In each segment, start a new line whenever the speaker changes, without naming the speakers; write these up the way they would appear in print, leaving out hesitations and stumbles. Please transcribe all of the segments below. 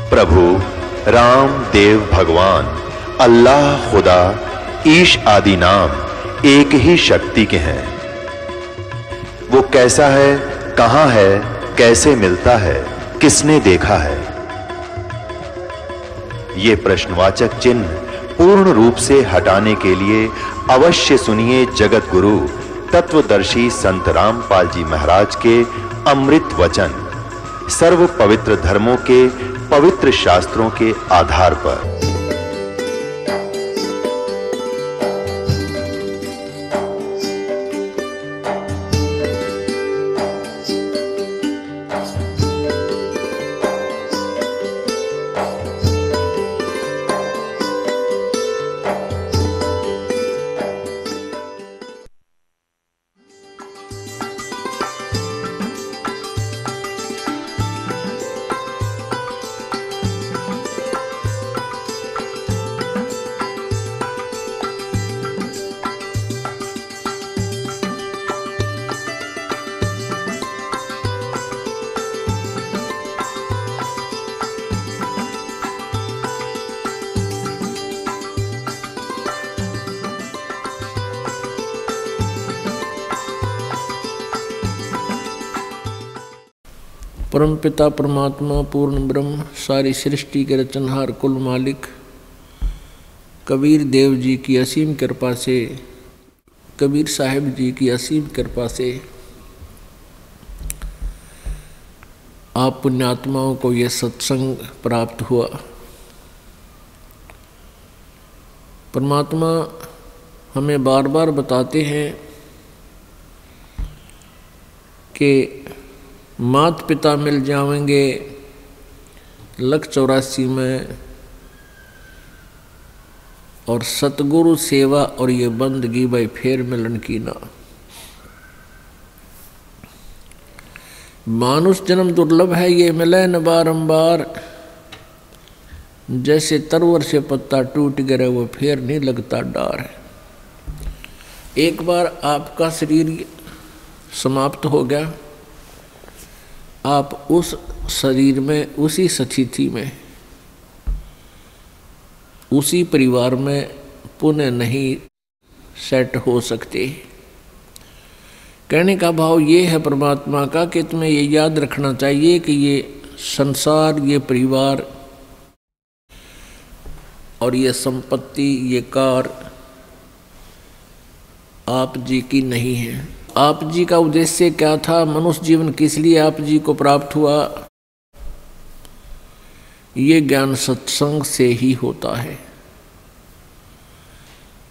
प्रभु राम देव भगवान अल्लाह खुदा ईश आदि नाम एक ही शक्ति के हैं। वो कैसा है, कहां है, कैसे मिलता है, किसने देखा है? ये प्रश्नवाचक चिन्ह पूर्ण रूप से हटाने के लिए अवश्य सुनिए जगत गुरु तत्वदर्शी संत रामपाल जी महाराज के अमृत वचन, सर्व पवित्र धर्मों के पवित्र शास्त्रों के आधार पर।
परमपिता परमात्मा पूर्ण ब्रह्म सारी सृष्टि के रचनहार कुल मालिक कबीर देव जी की असीम कृपा से, कबीर साहिब जी की असीम कृपा से आप पुण्यात्माओं को यह सत्संग प्राप्त हुआ। परमात्मा हमें बार बार बताते हैं कि मात पिता मिल जाएंगे 184 में, और सतगुरु सेवा और ये बंदगी भाई फेर मिलन की ना। मानुष जन्म दुर्लभ है, ये मिले न बारंबार, जैसे तरवर से पत्ता टूट गिरे वो फेर नहीं लगता डार है। एक बार आपका शरीर समाप्त हो गया, आप उस शरीर में, उसी स्थिति में, उसी परिवार में पुनः नहीं सेट हो सकते। कहने का भाव ये है परमात्मा का कि तुम्हें ये याद रखना चाहिए कि ये संसार, ये परिवार और ये संपत्ति, ये कार आप जी की नहीं है। आप जी का उद्देश्य क्या था? मनुष्य जीवन किस लिए आप जी को प्राप्त हुआ? ये ज्ञान सत्संग से ही होता है,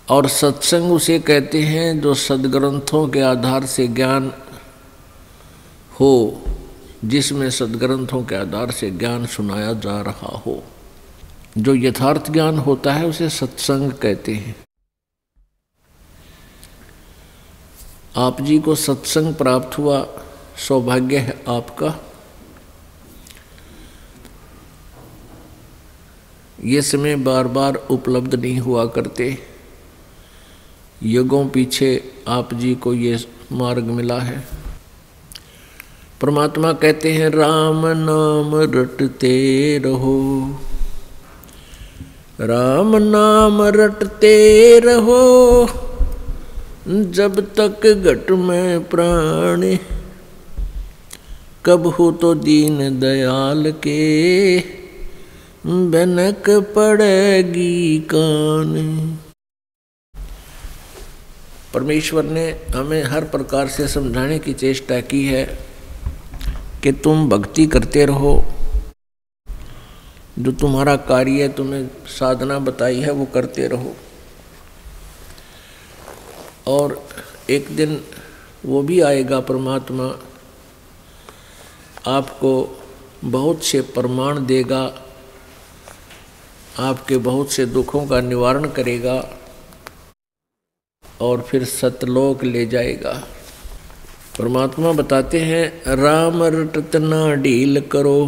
और सत्संग उसे कहते हैं जो सद्ग्रंथों के आधार से ज्ञान हो, जिसमें सद्ग्रंथों के आधार से ज्ञान सुनाया जा रहा हो। जो यथार्थ ज्ञान होता है उसे सत्संग कहते हैं। आप जी को सत्संग प्राप्त हुआ, सौभाग्य है आपका। ये समय बार बार उपलब्ध नहीं हुआ करते, युगों पीछे आप जी को ये मार्ग मिला है। परमात्मा कहते हैं राम नाम रटते रहो, राम नाम रटते रहो, जब तक घट में प्राण, कब हो तो दीन दयाल के, बनक पड़ेगी कान। परमेश्वर ने हमें हर प्रकार से समझाने की चेष्टा की है कि तुम भक्ति करते रहो, जो तुम्हारा कार्य तुम्हें साधना बताई है वो करते रहो, और एक दिन वो भी आएगा परमात्मा आपको बहुत से प्रमाण देगा, आपके बहुत से दुखों का निवारण करेगा और फिर सतलोक ले जाएगा। परमात्मा बताते हैं राम रटत ना ढील करो,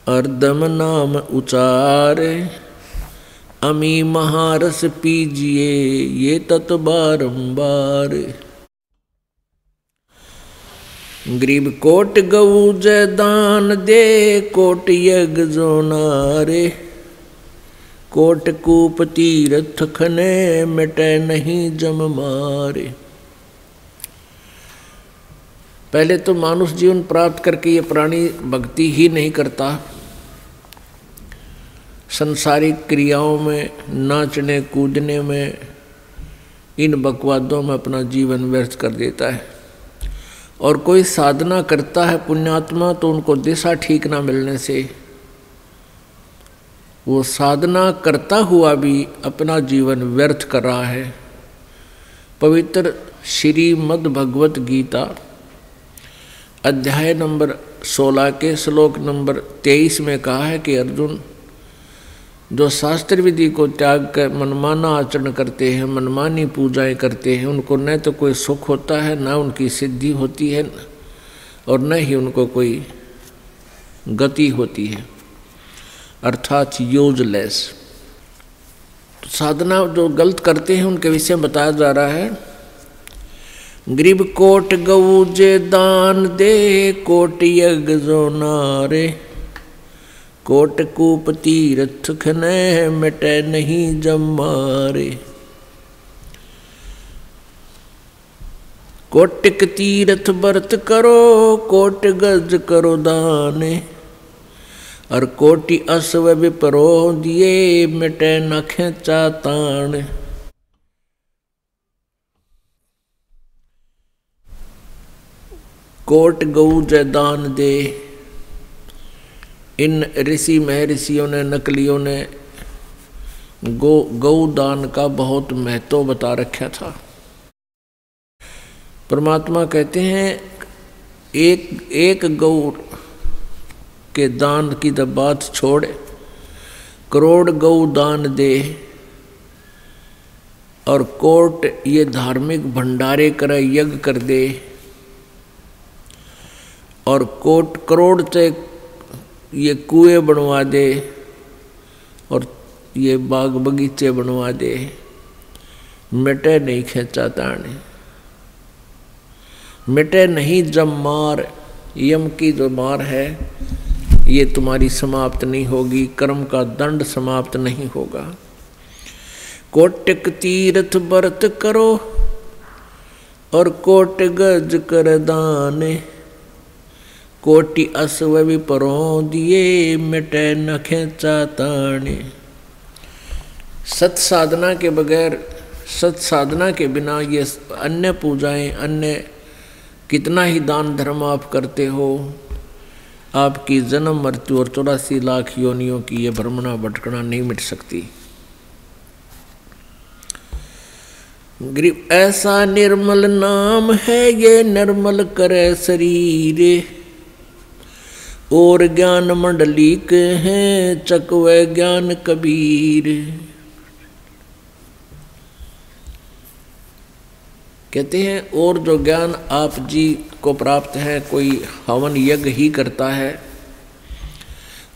अर्दम नाम उचारे, अमी महारस पीजिए ये तत् बारंबार। गरीब कोट गऊ जय दान दे, कोट यज्ञ जो नारे, कोट कूप तीर्थ खने, मिटे नहीं जम मारे। पहले तो मानुष जीवन प्राप्त करके ये प्राणी भक्ति ही नहीं करता, संसारिक क्रियाओं में, नाचने कूदने में, इन बकवादों में अपना जीवन व्यर्थ कर देता है। और कोई साधना करता है पुण्यात्मा, तो उनको दिशा ठीक ना मिलने से वो साधना करता हुआ भी अपना जीवन व्यर्थ कर रहा है। पवित्र श्रीमद् भगवत गीता अध्याय नंबर 16 के श्लोक नंबर 23 में कहा है कि अर्जुन, जो शास्त्र विधि को त्याग कर मनमाना आचरण करते हैं, मनमानी पूजाएं करते हैं, उनको न तो कोई सुख होता है, न उनकी सिद्धि होती है, और न ही उनको कोई गति होती है, अर्थात यूजलेस। तो साधना जो गलत करते हैं उनके विषय में बताया जा रहा है, गरीब कोट गऊ जे दान दे, कोट यज्ञ जो नारे, कोट कूप तीर्थ खने, मिटे नहीं जम मारे। कोटिक तीर्थ व्रत करो, कोट गज करो दाने, और कोटि अश्व विपरो दिए, मिटे न खेचा ताण। कोट गऊ जय दान दे, इन ऋषि महर्षियों ने, नकलियों ने गौ दान का बहुत महत्व बता रखा था। परमात्मा कहते हैं एक गौ के दान की तो बात छोड़, करोड़ गौ दान दे, और कोट ये धार्मिक भंडारे करे, यज्ञ कर दे, और कोट करोड़ से ये कुएं बनवा दे, और ये बाग बगीचे बनवा दे, मिटे नहीं खेचा ताने, मिटे नहीं जम मार। यम की जो मार है ये तुम्हारी समाप्त नहीं होगी, कर्म का दंड समाप्त नहीं होगा। कोटिक तीर्थ व्रत करो, और कोट गज कर दाने, कोटि अश्व विपरो दिए, मिटे न खेचा ताने। सत साधना के बगैर, सत साधना के बिना ये अन्य पूजाएं, अन्य कितना ही दान धर्म आप करते हो, आपकी जन्म मृत्यु और 84 लाख योनियों की ये भ्रमणा भटकना नहीं मिट सकती। ऐसा निर्मल नाम है ये, निर्मल करे शरीर, और ज्ञान मंडली के हैं, चकवे ज्ञान कबीर। कहते हैं और जो ज्ञान आप जी को प्राप्त है, कोई हवन यज्ञ ही करता है,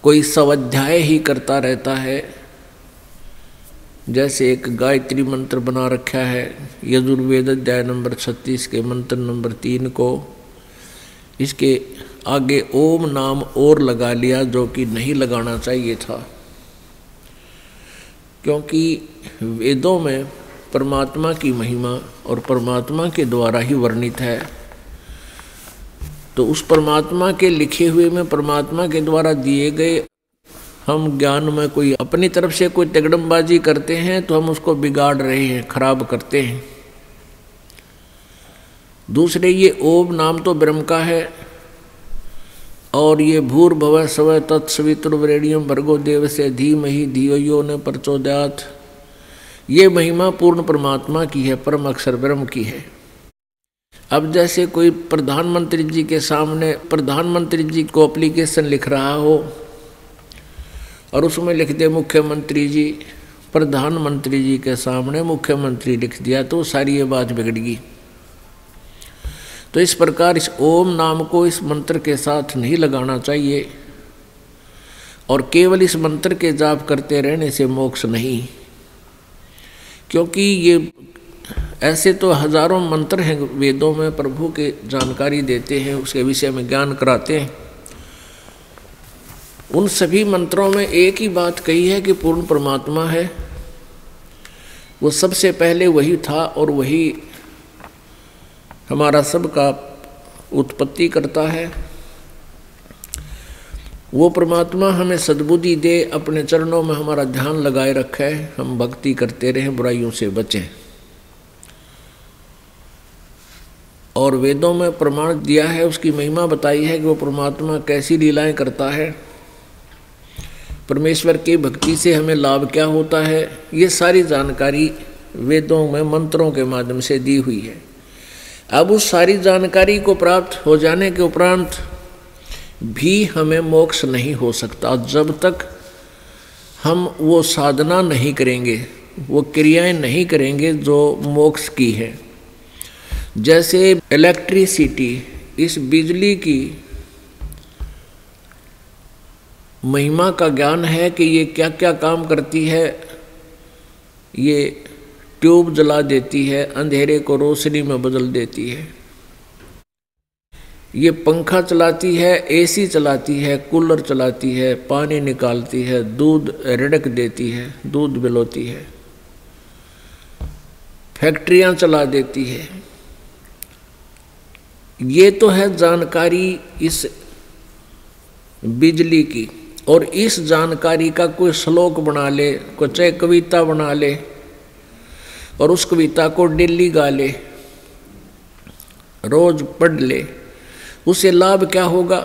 कोई स्वाध्याय ही करता रहता है, जैसे एक गायत्री मंत्र बना रखा है यजुर्वेद अध्याय नंबर 36 के मंत्र नंबर 3 को, इसके आगे ओम नाम और लगा लिया, जो कि नहीं लगाना चाहिए था, क्योंकि वेदों में परमात्मा की महिमा और परमात्मा के द्वारा ही वर्णित है। तो उस परमात्मा के लिखे हुए में, परमात्मा के द्वारा दिए गए हम ज्ञान में कोई अपनी तरफ से कोई तगड़मबाजी करते हैं तो हम उसको बिगाड़ रहे हैं, खराब करते हैं। दूसरे ये ओम नाम तो ब्रह्म का है, और ये भूर्भुवः स्वः तत्सवितुर्वरेण्यं भर्गो देवस्य धीमहि धियो यो न प्रचोदयात्, ये महिमा पूर्ण परमात्मा की है, परम अक्षर ब्रह्म की है। अब जैसे कोई प्रधानमंत्री जी के सामने, प्रधानमंत्री जी को एप्लीकेशन लिख रहा हो और उसमें लिख दे मुख्यमंत्री जी, प्रधानमंत्री जी के सामने मुख्यमंत्री लिख दिया, तो सारी ये बात बिगड़गी। तो इस प्रकार इस ओम नाम को इस मंत्र के साथ नहीं लगाना चाहिए, और केवल इस मंत्र के जाप करते रहने से मोक्ष नहीं, क्योंकि ये ऐसे तो हजारों मंत्र हैं वेदों में, प्रभु के जानकारी देते हैं, उसके विषय में ज्ञान कराते हैं। उन सभी मंत्रों में एक ही बात कही है कि पूर्ण परमात्मा है, वो सबसे पहले वही था और वही हमारा सबका उत्पत्ति करता है। वो परमात्मा हमें सद्बुद्धि दे, अपने चरणों में हमारा ध्यान लगाए रखे, हम भक्ति करते रहें, बुराइयों से बचें। और वेदों में प्रमाण दिया है, उसकी महिमा बताई है कि वो परमात्मा कैसी लीलाएं करता है, परमेश्वर की भक्ति से हमें लाभ क्या होता है। ये सारी जानकारी वेदों में मंत्रों के माध्यम से दी हुई है। अब उस सारी जानकारी को प्राप्त हो जाने के उपरांत भी हमें मोक्ष नहीं हो सकता जब तक हम वो साधना नहीं करेंगे, वो क्रियाएं नहीं करेंगे जो मोक्ष की है। जैसे इलेक्ट्रिसिटी, इस बिजली की महिमा का ज्ञान है कि ये क्या क्या काम करती है। ये ट्यूब जला देती है, अंधेरे को रोशनी में बदल देती है। ये पंखा चलाती है, एसी चलाती है, कूलर चलाती है, पानी निकालती है, दूध रिड़क देती है, दूध बिलोती है, फैक्ट्रियां चला देती है। ये तो है जानकारी इस बिजली की। और इस जानकारी का कोई श्लोक बना ले, कोई चाहे कविता बना ले और उस कविता को डेली गा ले, रोज पढ़ ले, उसे लाभ क्या होगा?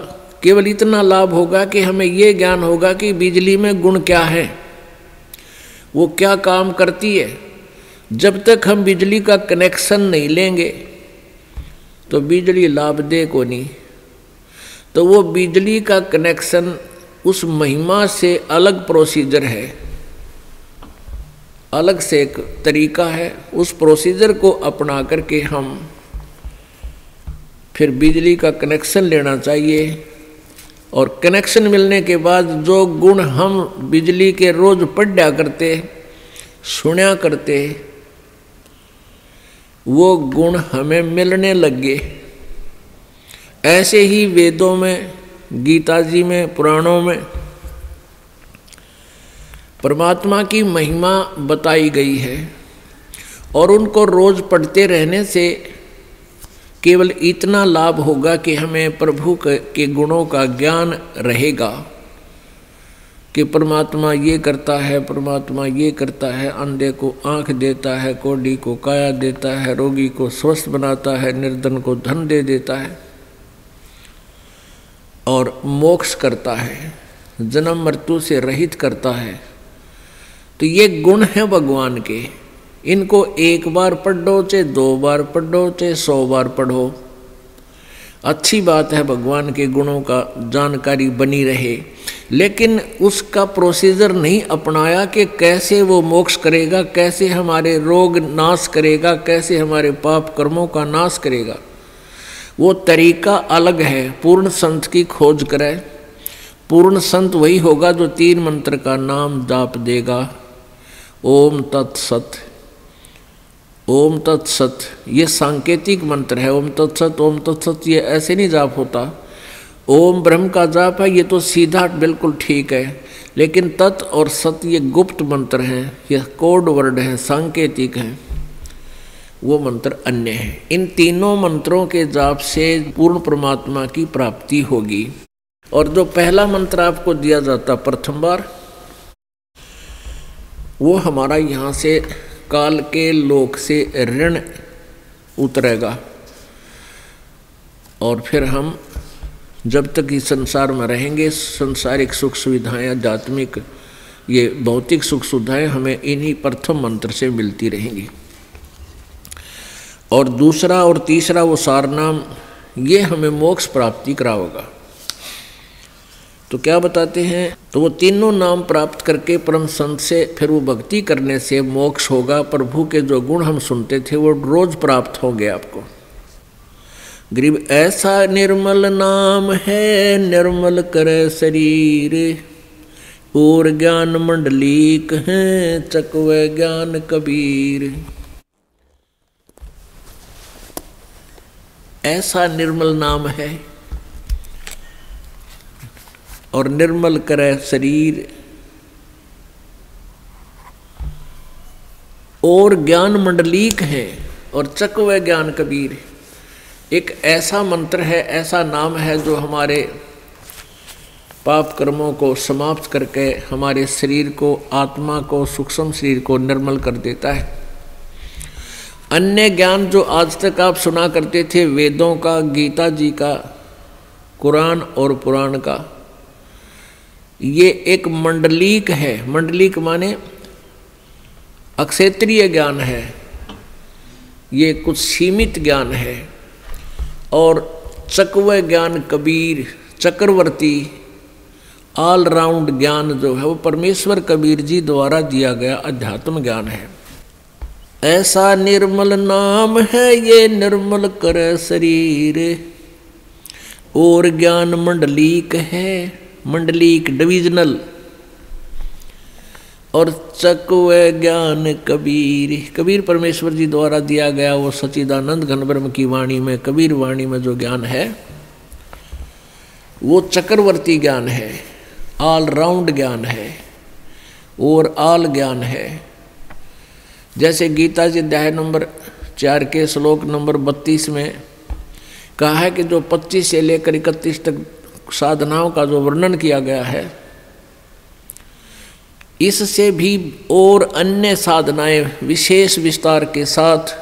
केवल इतना लाभ होगा कि हमें ये ज्ञान होगा कि बिजली में गुण क्या है, वो क्या काम करती है। जब तक हम बिजली का कनेक्शन नहीं लेंगे तो बिजली लाभ दे को नहीं। तो वो बिजली का कनेक्शन उस महिमा से अलग प्रोसीजर है, अलग से एक तरीका है। उस प्रोसीजर को अपना करके हम फिर बिजली का कनेक्शन लेना चाहिए। और कनेक्शन मिलने के बाद जो गुण हम बिजली के रोज पढ़ा करते, सुना करते, वो गुण हमें मिलने लगे। ऐसे ही वेदों में, गीता जी में, पुराणों में परमात्मा की महिमा बताई गई है। और उनको रोज पढ़ते रहने से केवल इतना लाभ होगा कि हमें प्रभु के गुणों का ज्ञान रहेगा कि परमात्मा ये करता है, परमात्मा ये करता है, अंधे को आँख देता है, कोढ़ी को काया देता है, रोगी को स्वस्थ बनाता है, निर्धन को धन दे देता है और मोक्ष करता है, जन्म मृत्यु से रहित करता है। तो ये गुण है भगवान के। इनको एक बार पढ़ो, चाहे 2 बार पढ़ो, चाहे 100 बार पढ़ो, अच्छी बात है, भगवान के गुणों का जानकारी बनी रहे। लेकिन उसका प्रोसीजर नहीं अपनाया कि कैसे वो मोक्ष करेगा, कैसे हमारे रोग नाश करेगा, कैसे हमारे पाप कर्मों का नाश करेगा। वो तरीका अलग है। पूर्ण संत की खोज करे। पूर्ण संत वही होगा जो 3 मंत्र का नाम जाप देगा। ओम तत्सत, ओम तत्सत, ये सांकेतिक मंत्र है। ओम तत्सत, ओम तत्सत, ये ऐसे नहीं जाप होता। ओम ब्रह्म का जाप है, ये तो सीधा बिल्कुल ठीक है। लेकिन तत् और सत ये गुप्त मंत्र हैं, ये कोड वर्ड हैं, सांकेतिक हैं, वो मंत्र अन्य है। इन तीनों मंत्रों के जाप से पूर्ण परमात्मा की प्राप्ति होगी। और जो पहला मंत्र आपको दिया जाता प्रथम बार, वो हमारा यहाँ से काल के लोक से ऋण उतरेगा। और फिर हम जब तक इस संसार में रहेंगे, संसारिक सुख सुविधाएं, आध्यात्मिक ये भौतिक सुख सुविधाएं हमें इन्हीं प्रथम मंत्र से मिलती रहेंगी। और दूसरा और तीसरा वो सारनाम, ये हमें मोक्ष प्राप्ति कराओगा। तो क्या बताते हैं? तो वो तीनों नाम प्राप्त करके परम संत से फिर वो भक्ति करने से मोक्ष होगा। प्रभु के जो गुण हम सुनते थे वो रोज प्राप्त होंगे आपको। गरीब ऐसा निर्मल नाम है, निर्मल करे शरीर, और ज्ञान मंडलीक है, चकवे ज्ञान कबीर। ऐसा निर्मल नाम है। और निर्मल करे शरीर और ज्ञान मंडलीक है और चकवे ज्ञान कबीर। एक ऐसा मंत्र है, ऐसा नाम है जो हमारे पाप कर्मों को समाप्त करके हमारे शरीर को, आत्मा को, सूक्ष्म शरीर को निर्मल कर देता है। अन्य ज्ञान जो आज तक आप सुना करते थे, वेदों का, गीता जी का, कुरान और पुराण का, ये एक मंडलीक है। मंडलीक माने अक्षेत्रीय ज्ञान है, ये कुछ सीमित ज्ञान है। और चकवे ज्ञान कबीर, चक्रवर्ती ऑलराउंड ज्ञान जो है वो परमेश्वर कबीर जी द्वारा दिया गया अध्यात्म ज्ञान है। ऐसा निर्मल नाम है ये निर्मल करे शरीर और ज्ञान मंडलीक है। मंडलीक डिविजनल और चकवे ज्ञान कबीर। कबीर परमेश्वर जी द्वारा दिया गया वो सच्चिदानंद घन ब्रह्म की वाणी में, कबीर वाणी में जो ज्ञान है वो चक्रवर्ती ज्ञान है, ऑल राउंड ज्ञान है और ऑल ज्ञान है। जैसे गीता जी अध्याय नंबर 4 के श्लोक नंबर 32 में कहा है कि जो 25 से लेकर 31 तक साधनाओं का जो वर्णन किया गया है, इससे भी और अन्य साधनाएं विशेष विस्तार के साथ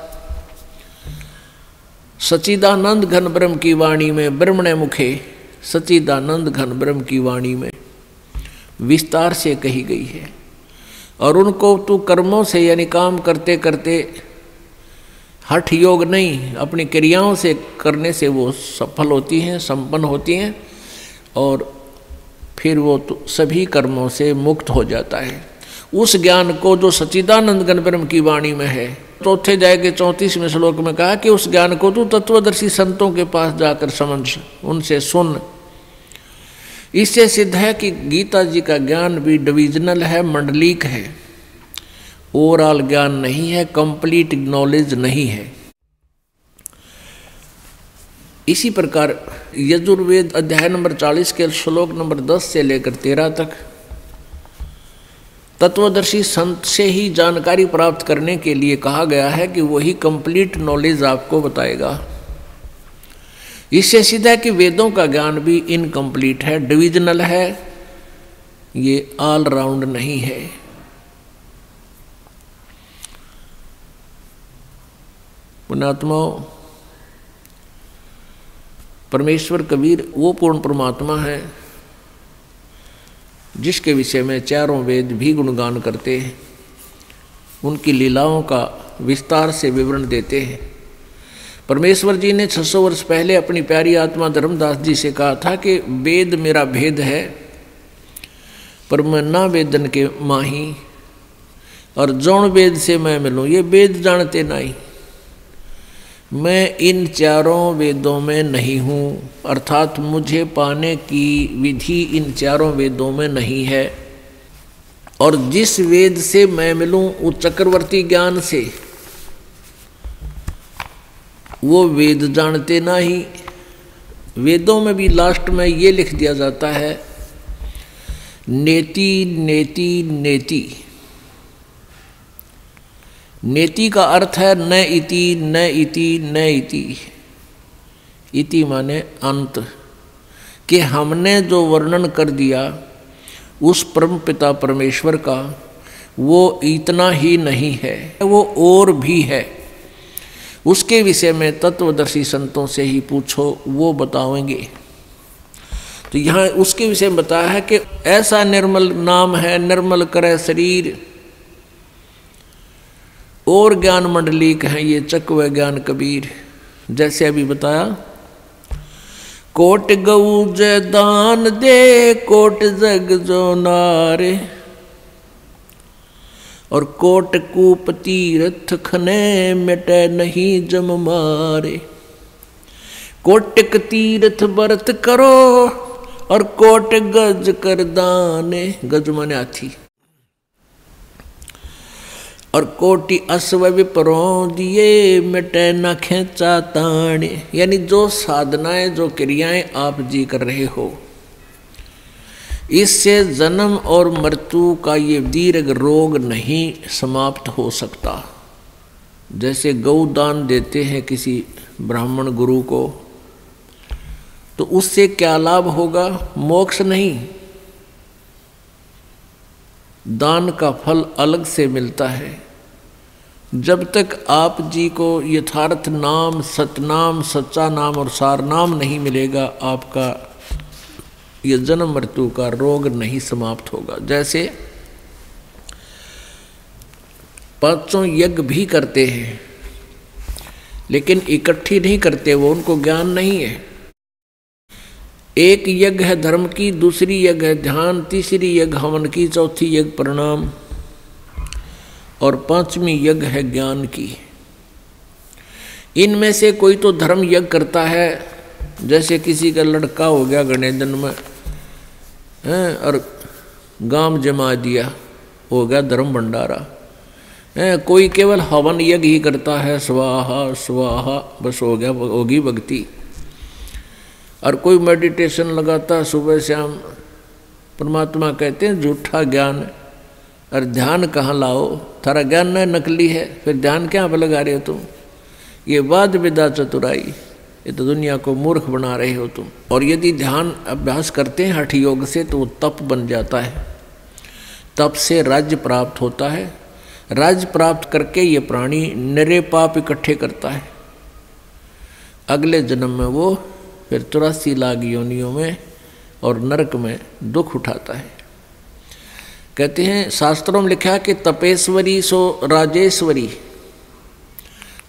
सच्चिदानंद घन ब्रह्म की वाणी में, ब्रह्मणे मुखे सच्चिदानंद घन ब्रह्म की वाणी में विस्तार से कही गई है। और उनको तू कर्मों से यानी काम करते करते हठ योग नहीं, अपनी क्रियाओं से करने से वो सफल होती हैं, संपन्न होती हैं और फिर वो तो सभी कर्मों से मुक्त हो जाता है। उस ज्ञान को जो सच्चिदानंद घन ब्रह्म की वाणी में है, चौथे अध्याय के 34वें श्लोक में कहा कि उस ज्ञान को तू तत्वदर्शी संतों के पास जाकर समझ, उनसे सुन। इससे सिद्ध है कि गीता जी का ज्ञान भी डिविजनल है, मंडलीक है, ओवरऑल ज्ञान नहीं है, कंप्लीट नॉलेज नहीं है। इसी प्रकार यजुर्वेद अध्याय नंबर 40 के श्लोक नंबर 10 से लेकर 13 तक तत्वदर्शी संत से ही जानकारी प्राप्त करने के लिए कहा गया है कि वही कंप्लीट नॉलेज आपको बताएगा। इससे सीधा है कि वेदों का ज्ञान भी इनकम्प्लीट है, डिविजनल है, ये ऑल राउंड नहीं है। पुण्यात्माओं, परमेश्वर कबीर वो पूर्ण परमात्मा है जिसके विषय में चारों वेद भी गुणगान करते हैं, उनकी लीलाओं का विस्तार से विवरण देते हैं। परमेश्वर जी ने 600 वर्ष पहले अपनी प्यारी आत्मा धर्मदास जी से कहा था कि वेद मेरा भेद है पर मैं ना वेदन के माही, और जौन वेद से मैं मिलूँ ये वेद जानते नहीं। मैं इन चारों वेदों में नहीं हूँ, अर्थात मुझे पाने की विधि इन चारों वेदों में नहीं है। और जिस वेद से मैं मिलूँ उस चक्रवर्ती ज्ञान से, वो वेद जानते ना ही। वेदों में भी लास्ट में ये लिख दिया जाता है नेति नेति नेति। नेति का अर्थ है न इति न इति न इति। इति माने अंत, कि हमने जो वर्णन कर दिया उस परम पिता परमेश्वर का वो इतना ही नहीं है, वो और भी है। उसके विषय में तत्वदर्शी संतों से ही पूछो, वो बताएंगे। तो यहाँ उसके विषय में बताया है कि ऐसा निर्मल नाम है, निर्मल करे शरीर और ज्ञान मंडलीक है ये चकवे ज्ञान कबीर। जैसे अभी बताया, कोट गऊ जय दान दे कोट जग जो नारे, और कोट कूप तीर्थ खने मिटे नहीं जम मारे। कोटिक तीर्थ व्रत करो और कोट गज कर दाने। गज माने हाथी। और कोटि अश्व विपरों दिए मिटे न खेचा ताण, यानी जो साधनाएं जो क्रियाएं आप जी कर रहे हो, इससे जन्म और मृत्यु का ये दीर्घ रोग नहीं समाप्त हो सकता। जैसे गौ दान देते हैं किसी ब्राह्मण गुरु को, तो उससे क्या लाभ होगा? मोक्ष नहीं, दान का फल अलग से मिलता है। जब तक आप जी को यथार्थ नाम, सतनाम, सच्चा नाम और सार नाम नहीं मिलेगा, आपका ये जन्म मृत्यु का रोग नहीं समाप्त होगा। जैसे पांचों यज्ञ भी करते हैं, लेकिन इकट्ठी नहीं करते, वो उनको ज्ञान नहीं है। एक यज्ञ है धर्म की, दूसरी यज्ञ है ध्यान, तीसरी यज्ञ हवन की, चौथी यज्ञ प्रणाम और पांचवी यज्ञ है ज्ञान की। इनमें से कोई तो धर्म यज्ञ करता है, जैसे किसी का लड़का हो गया गणेश दिन में और गांव जमा दिया, हो गया धर्म भंडारा। कोई केवल हवन यज्ञ ही करता है, स्वाहा स्वाहा, बस हो गया, होगी भक्ति। और कोई मेडिटेशन लगाता है सुबह शाम, परमात्मा कहते हैं झूठा ज्ञान। और ध्यान कहाँ लाओ? थारा ज्ञान न नकली है, फिर ध्यान क्या पे लगा रहे हो तुम? ये वाद विदा चतुराई, ये तो दुनिया को मूर्ख बना रहे हो तुम। और यदि ध्यान अभ्यास करते हैं हठ योग से, तो वो तप बन जाता है। तप से राज्य प्राप्त होता है। राज्य प्राप्त करके ये प्राणी निरे पाप इकट्ठे करता है। अगले जन्म में वो फिर 84 लाख योनियों में और नरक में दुख उठाता है। कहते हैं शास्त्रों में लिखा है कि तपेश्वरी सो राजेश्वरी।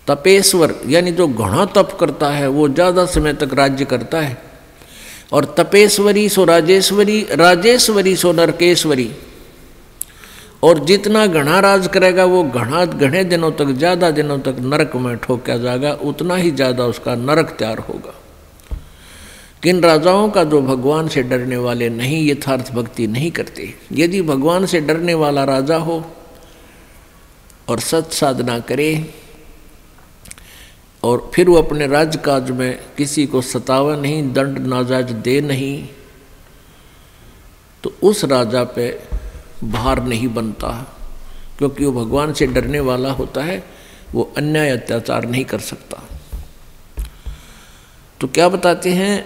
तपेश्वर यानी जो घना तप करता है वो ज़्यादा समय तक राज्य करता है। और तपेश्वरी सो राजेश्वरी, राजेश्वरी सो नरकेश्वरी। और जितना घना राज करेगा वो घने दिनों तक, ज़्यादा दिनों तक नरक में ठोका जाएगा, उतना ही ज़्यादा उसका नरक तैयार होगा। किन राजाओं का जो भगवान से डरने वाले नहीं, यथार्थ भक्ति नहीं करते। यदि भगवान से डरने वाला राजा हो और सत साधना करे और फिर वो अपने राजकाज में किसी को सतावा नहीं, दंड नाजायज दे नहीं, तो उस राजा पे भार नहीं बनता, क्योंकि वो भगवान से डरने वाला होता है, वो अन्याय अत्याचार नहीं कर सकता। तो क्या बताते हैं?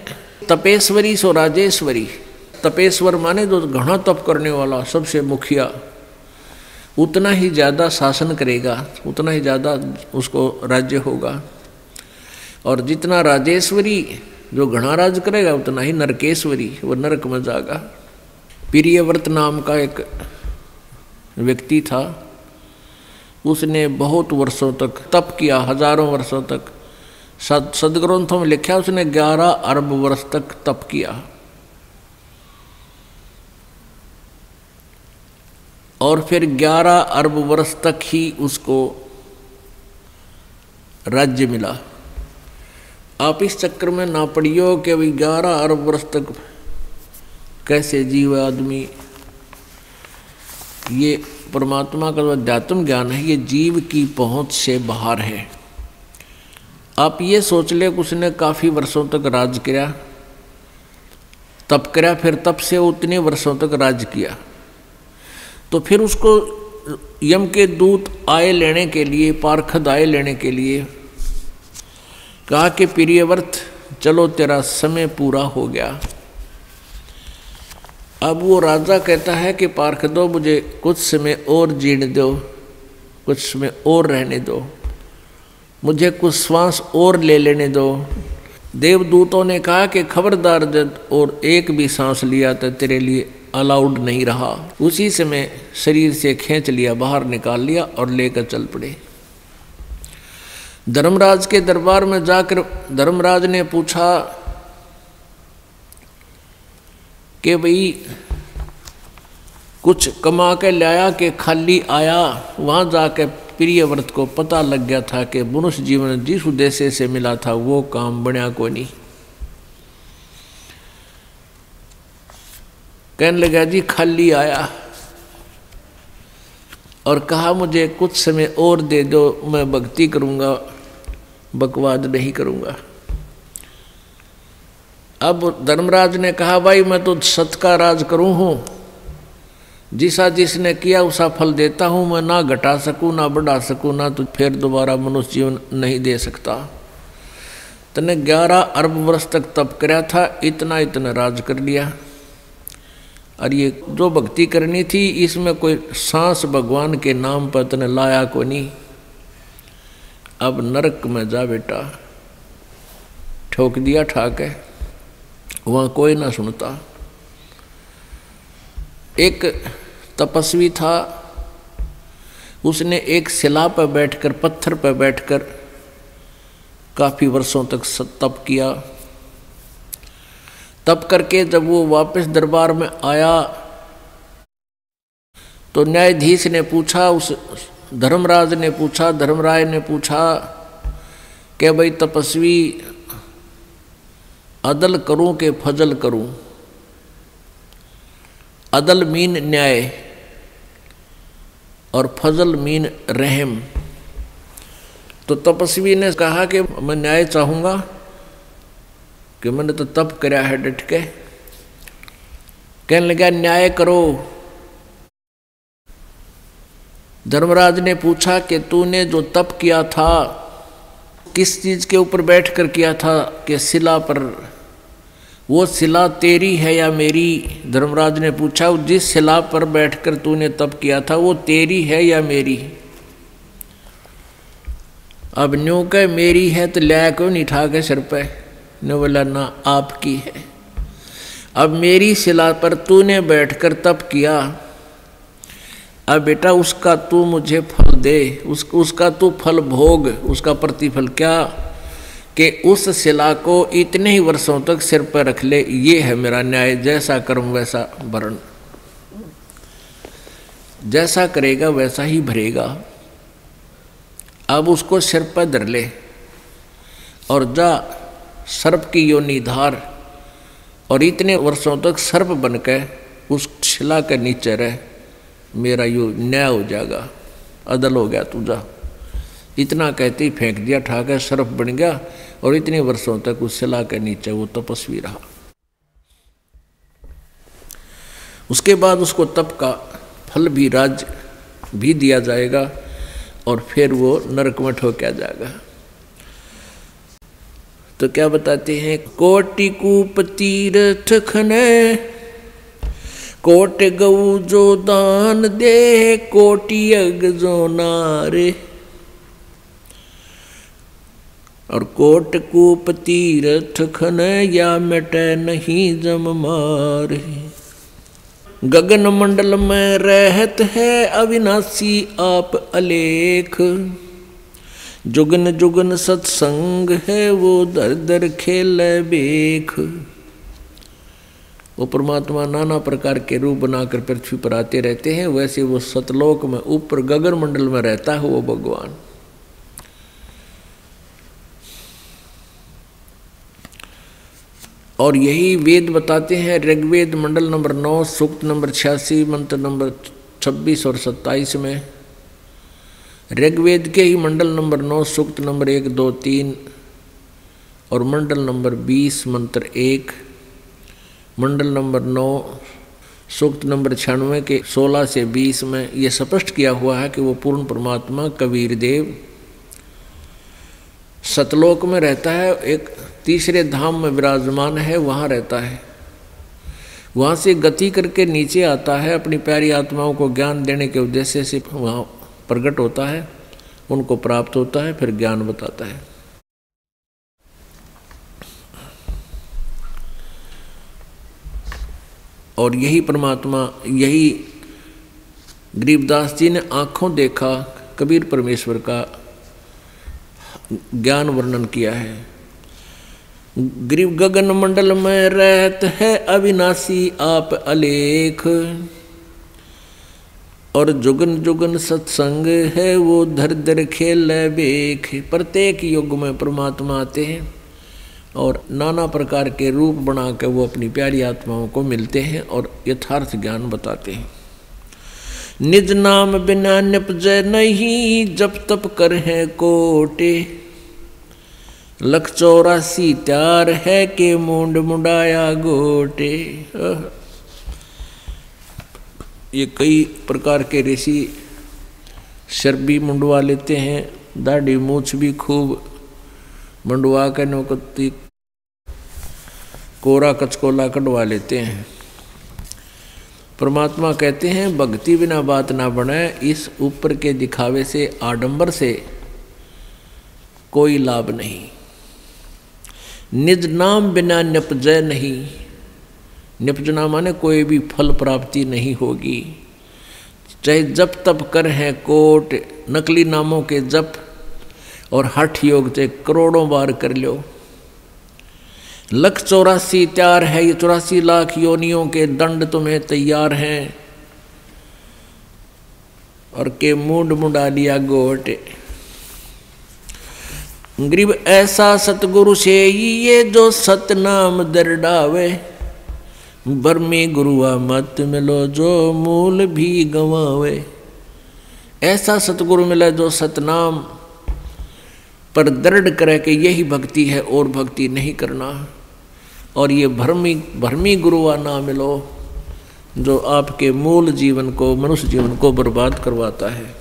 तपेश्वरी सो राजेश्वरी। तपेश्वर माने जो घना तप करने वाला, सबसे मुखिया, उतना ही ज़्यादा शासन करेगा, उतना ही ज़्यादा उसको राज्य होगा। और जितना राजेश्वरी जो घना राज करेगा, उतना ही नरकेश्वरी, वो नरक में जाएगा। प्रियव्रत नाम का एक व्यक्ति था, उसने बहुत वर्षों तक तप किया, हजारों वर्षों तक। सदग्रंथों में लिखा उसने 11 अरब वर्ष तक तप किया। और फिर 11 अरब वर्ष तक ही उसको राज्य मिला। आप इस चक्कर में ना पड़ियो कि भाई 11 अरब वर्ष तक कैसे जीव आदमी। ये परमात्मा का जो अध्यात्म ज्ञान है, ये जीव की पहुंच से बाहर है। आप ये सोच ले कि उसने काफ़ी वर्षों तक राज किया, तप किया, फिर तप से उतने वर्षों तक राज किया, तो फिर उसको यम के दूत आए लेने के लिए, पार्षद आए लेने के लिए कहा कि प्रियव्रत चलो तेरा समय पूरा हो गया। अब वो राजा कहता है कि पार्षदों मुझे कुछ समय और जीने दो, कुछ समय और रहने दो, मुझे कुछ श्वास और ले लेने दो। देवदूतों ने कहा कि खबरदार, जब और एक भी सांस लिया तो तेरे लिए अलाउड नहीं रहा। उसी समय शरीर से खींच लिया, बाहर निकाल लिया और लेकर चल पड़े। धर्मराज के दरबार में जाकर धर्मराज ने पूछा कि भाई कुछ कमा के लाया कि खाली आया। वहाँ जाके प्रियव्रत को पता लग गया था कि मनुष्य जीवन जिस उद्देश्य से मिला था वो काम बनया को नहीं। कहने लगा जी खाली आया। और कहा मुझे कुछ समय और दे दो, मैं भक्ति करूँगा, बकवाद नहीं करूँगा। अब धर्मराज ने कहा भाई मैं तो सत का राज करूँ हूँ, जिसा जिसने किया उसा फल देता हूँ, मैं ना घटा सकूँ ना बढ़ा सकूँ, ना तो फिर दोबारा मनुष्य जीवन नहीं दे सकता। तने 11 अरब वर्ष तक तप कराया था, इतना इतना राज कर लिया। और ये जो भक्ति करनी थी इसमें कोई सांस भगवान के नाम पर तने लाया को नहीं। अब नरक में जा बेटा, ठोक दिया ठाके, वहाँ कोई ना सुनता। एक तपस्वी था, उसने एक शिला पर बैठकर, पत्थर पर बैठकर काफी वर्षों तक तप किया। तप करके जब वो वापस दरबार में आया तो न्यायाधीश ने पूछा, उस धर्मराज ने पूछा, धर्मराय ने पूछा कि भाई तपस्वी अदल करूं कि फजल करूं? अदल मीन न्याय और फजल मीन रहम। तो तपस्वी ने कहा कि मैं न्याय चाहूँगा, कि मैंने तो तप कराया है डट के। कहने लगा न्याय करो। धर्मराज ने पूछा कि तूने जो तप किया था किस चीज के ऊपर बैठकर किया था? कि शिला पर। वो शिला तेरी है या मेरी? धर्मराज ने पूछा जिस शिला पर बैठकर तूने तप किया था वो तेरी है या मेरी? अब न्यू कह मेरी है तो लिया क्यों नहीं ठा के सिर पे? ने बोला ना आपकी है। अब मेरी शिला पर तूने बैठकर तप किया, अब बेटा उसका तू मुझे फल दे, उसका तू फल भोग, उसका प्रतिफल क्या? कि उस शिला को इतने ही वर्षों तक सिर पर रख ले, ये है मेरा न्याय। जैसा कर्म वैसा भरण, जैसा करेगा वैसा ही भरेगा। अब उसको सिर पर धर ले और जा सर्प की योनि धार, और इतने वर्षों तक सर्प बनकर उस शिला के नीचे रह, मेरा यो न्याय हो जाएगा, अदल हो गया तुझा। इतना कहते ही फेंक दिया, ठाकर सर्प बन गया और इतने वर्षों तक उस शिला के नीचे वो तपस्वी रहा। उसके बाद उसको तप का फल भी, राज भी दिया जाएगा और फिर वो नरक में ठोका जाएगा। तो क्या बताते हैं? कोटि कूप तीर्थ खने, कोट गऊ जो दान दे, कोटि यज्ञ जो नारे। और कोट कूप तीर्थ खने, या मिटे नहीं जम मारे। गगन मंडल में रहत है अविनाशी आप अलेख, जुगन जुगन सत्संग है वो दर दर खेल बेख। वो परमात्मा नाना प्रकार के रूप बनाकर पृथ्वी पर आते रहते हैं, वैसे वो सतलोक में ऊपर गगन मंडल में रहता है वो भगवान। और यही वेद बताते हैं। ऋग्वेद मंडल नंबर 9 सूक्त नंबर 86 मंत्र नंबर 26 और 27 में, ऋग्वेद के ही मंडल नंबर 9 सूक्त नंबर 1, 2, 3 और मंडल नंबर 20 मंत्र 1, मंडल नंबर 9 सूक्त नंबर 96 के 16 से 20 में ये स्पष्ट किया हुआ है कि वो पूर्ण परमात्मा कबीर देव सतलोक में रहता है, एक तीसरे धाम में विराजमान है, वहाँ रहता है। वहाँ से गति करके नीचे आता है, अपनी प्यारी आत्माओं को ज्ञान देने के उद्देश्य से वहाँ प्रकट होता है, उनको प्राप्त होता है, फिर ज्ञान बताता है। और यही परमात्मा, यही गरीबदास जी ने आंखों देखा कबीर परमेश्वर का ज्ञान वर्णन किया है। गरीब गगन मंडल में रहत है अविनाशी आप अलेख, और जुगन जुगन सत्संग है वो धर धर खेल बेख। प्रत्येक युग में परमात्मा आते हैं और नाना प्रकार के रूप बना कर वो अपनी प्यारी आत्माओं को मिलते हैं और यथार्थ ज्ञान बताते हैं। निज नाम बिना निपजै नहीं, जप तप कर है कोटे। लख 84 त्यार है के मुंड मुंडाया गोटे। ये कई प्रकार के ऋषि सिर भी मुंडवा लेते हैं, दाढ़ी मूछ भी खूब मुंडवा के नौकती कोरा कचकोला कटवा लेते हैं। परमात्मा कहते हैं भक्ति बिना बात ना बने, इस ऊपर के दिखावे से आडंबर से कोई लाभ नहीं। निज नाम बिना निपजै नहीं, निपजना माने कोई भी फल प्राप्ति नहीं होगी। चाहे जप तप कर है कोट, नकली नामों के जप और हठ योग से करोड़ों बार कर लो। लख 84 तैयार है, ये 84 लाख योनियों के दंड तुम्हें तैयार हैं, और के मुंड मुंडा लिया गोट। गरीब ऐसा सतगुरु से ये जो सतनाम दरडावे, बर्मी गुरुआ मत मिलो जो मूल भी गंवावे। ऐसा सतगुरु मिला जो सतनाम पर दृढ़ करे कि यही भक्ति है और भक्ति नहीं करना। और ये भर्मी गुरुआ ना मिलो जो आपके मूल जीवन को, मनुष्य जीवन को बर्बाद करवाता है।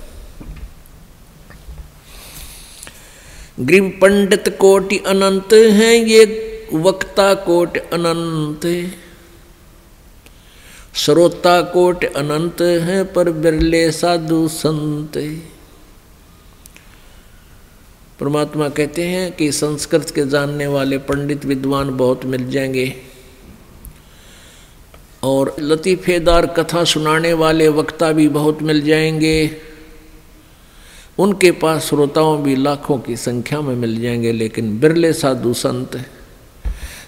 गरीब पंडित कोटि अनंत हैं, ये वक्ता कोटि अनंत है। श्रोता कोटि अनंत हैं, पर बिरले साधु संत। परमात्मा कहते हैं कि संस्कृत के जानने वाले पंडित विद्वान बहुत मिल जाएंगे, और लतीफेदार कथा सुनाने वाले वक्ता भी बहुत मिल जाएंगे। उनके पास श्रोताओं भी लाखों की संख्या में मिल जाएंगे, लेकिन बिरले साधु संत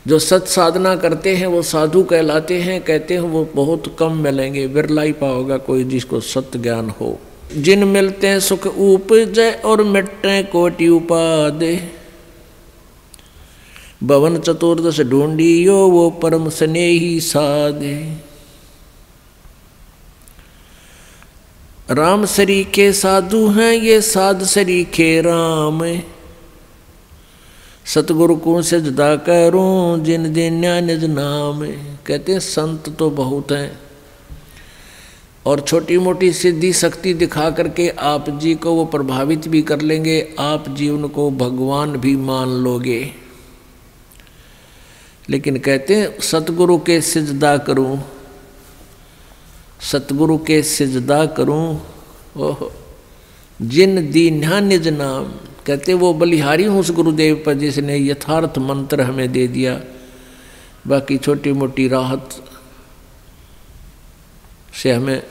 जो सत साधना करते हैं वो साधु कहलाते हैं। कहते हैं वो बहुत कम मिलेंगे, बिरला ही पाओगा कोई जिसको सत्य ज्ञान हो। जिन मिलते हैं सुख उपजय और मिटते कोटि उपादे, भवन चतुर्दश ढूंढियो वो परम स्नेही साधे। राम सरीखे साधु हैं, ये साध सरीखे राम। सतगुरु को सजदा करूं जिन दिन्या निज नाम। कहते हैं संत तो बहुत हैं, और छोटी मोटी सिद्धि शक्ति दिखा करके आप जी को वो प्रभावित भी कर लेंगे, आप जी उनको भगवान भी मान लोगे। लेकिन कहते हैं सतगुरु के सिजदा करूं, सतगुरु के सिजदा करूं, ओह जिन दीन्या निज नाम। कहते वो बलिहारी हूँ उस गुरुदेव पर जिसने यथार्थ मंत्र हमें दे दिया, बाकी छोटी मोटी राहत से हमें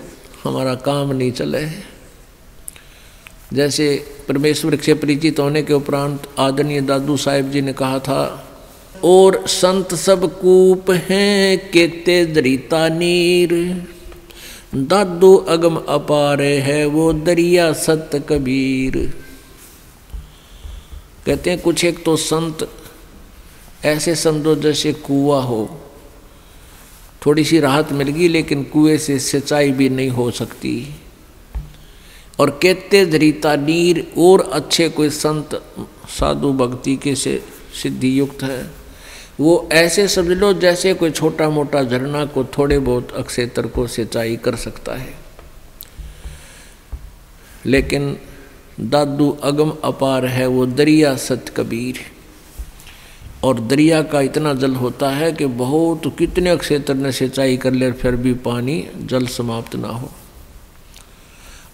हमारा काम नहीं चले। जैसे परमेश्वर से परिचित होने के उपरांत आदरणीय दादू साहिब जी ने कहा था, और संत सब कूप हैं केते दरिता नीर, दादू अगम अपारे है वो दरिया सत कबीर। कहते हैं कुछ एक तो संत ऐसे समझो जैसे कुआं हो, थोड़ी सी राहत मिल गई लेकिन कुएं से सिंचाई भी नहीं हो सकती। और कहते दरिता नीर, और अच्छे कोई संत साधु भक्ति के से सिद्धि युक्त है, वो ऐसे समझ लो जैसे कोई छोटा मोटा झरना को थोड़े बहुत अक्षेत्र को सिंचाई कर सकता है। लेकिन दादू अगम अपार है वो दरिया सत कबीर। और दरिया का इतना जल होता है कि बहुत कितने क्षेत्र ने सिंचाई कर ले फिर भी पानी जल समाप्त ना हो,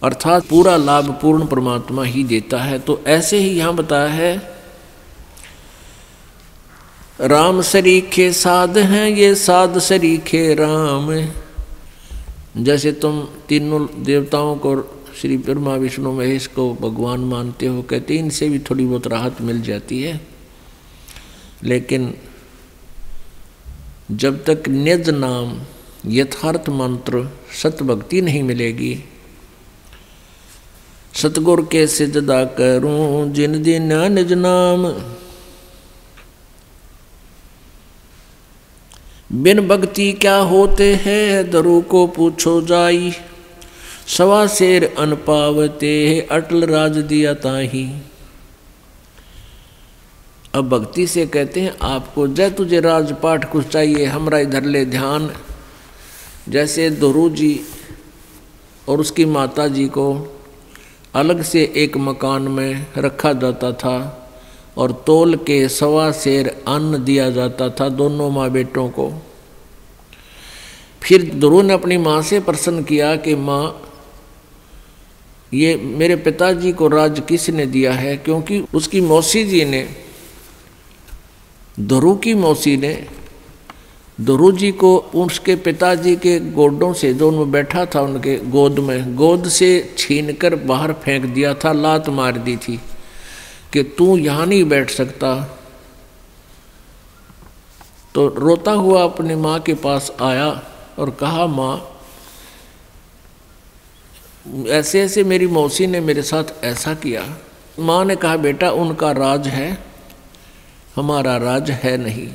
अर्थात पूरा लाभ पूर्ण परमात्मा ही देता है। तो ऐसे ही यहाँ बताया है, राम सरीखे साध हैं, ये साध सरीखे राम। जैसे तुम तीनों देवताओं को श्री ब्रह्मा विष्णु महेश को भगवान मानते हो, कहते इनसे भी थोड़ी बहुत राहत मिल जाती है, लेकिन जब तक निज नाम यथार्थ मंत्र सत भक्ति नहीं मिलेगी। सतगुर के सिजदा करूं जिन दिन निज नाम, बिन भक्ति क्या होते हैं दरु को पूछो जाई। सवा शेर अन पावते अटल राज दिया ताही। अब भक्ति से कहते हैं आपको जय तुझे राजपाट कुछ चाहिए, हमरा इधर ले ध्यान। जैसे दोरू जी और उसकी माता जी को अलग से एक मकान में रखा जाता था और तोल के सवा शेर अन्न दिया जाता था दोनों माँ बेटों को। फिर ध्रुव ने अपनी माँ से प्रश्न किया कि माँ, ये मेरे पिताजी को राज किसने दिया है? क्योंकि उसकी मौसी जी ने, ध्रुव की मौसी ने ध्रुव जी को उसके पिताजी के गोडों से, जो उनमें बैठा था उनके गोद में, गोद से छीनकर बाहर फेंक दिया था, लात मार दी थी कि तू यहाँ नहीं बैठ सकता। तो रोता हुआ अपनी माँ के पास आया और कहा, माँ ऐसे ऐसे मेरी मौसी ने मेरे साथ ऐसा किया। माँ ने कहा, बेटा उनका राज है, हमारा राज है नहीं।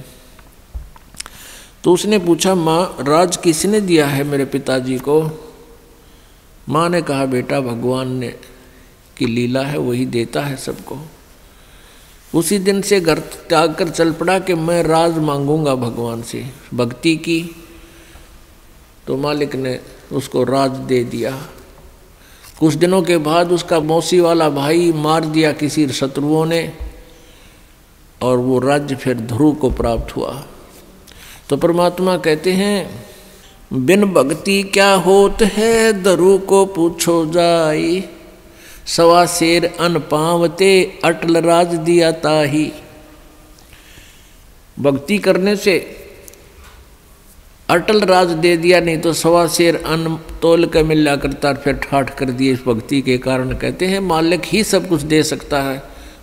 तो उसने पूछा, माँ राज किसने दिया है मेरे पिताजी को? माँ ने कहा, बेटा भगवान ने की लीला है, वही देता है सबको। उसी दिन से घर त्याग कर चल पड़ा कि मैं राज मांगूंगा भगवान से। भक्ति की तो मालिक ने उसको राज दे दिया। कुछ दिनों के बाद उसका मौसी वाला भाई मार दिया किसी शत्रुओं ने और वो राज्य फिर ध्रुव को प्राप्त हुआ। तो परमात्मा कहते हैं, बिन भक्ति क्या होत है, ध्रुव को पूछो जाई। सवा शेर अन पावते अटल राज दिया ताही। भक्ति करने से अटल राज दे दिया, नहीं तो सवा शेर अन्न तोल कर मिला करता फिर ठाठ कर दिए। इस भक्ति के कारण कहते हैं मालिक ही सब कुछ दे सकता है,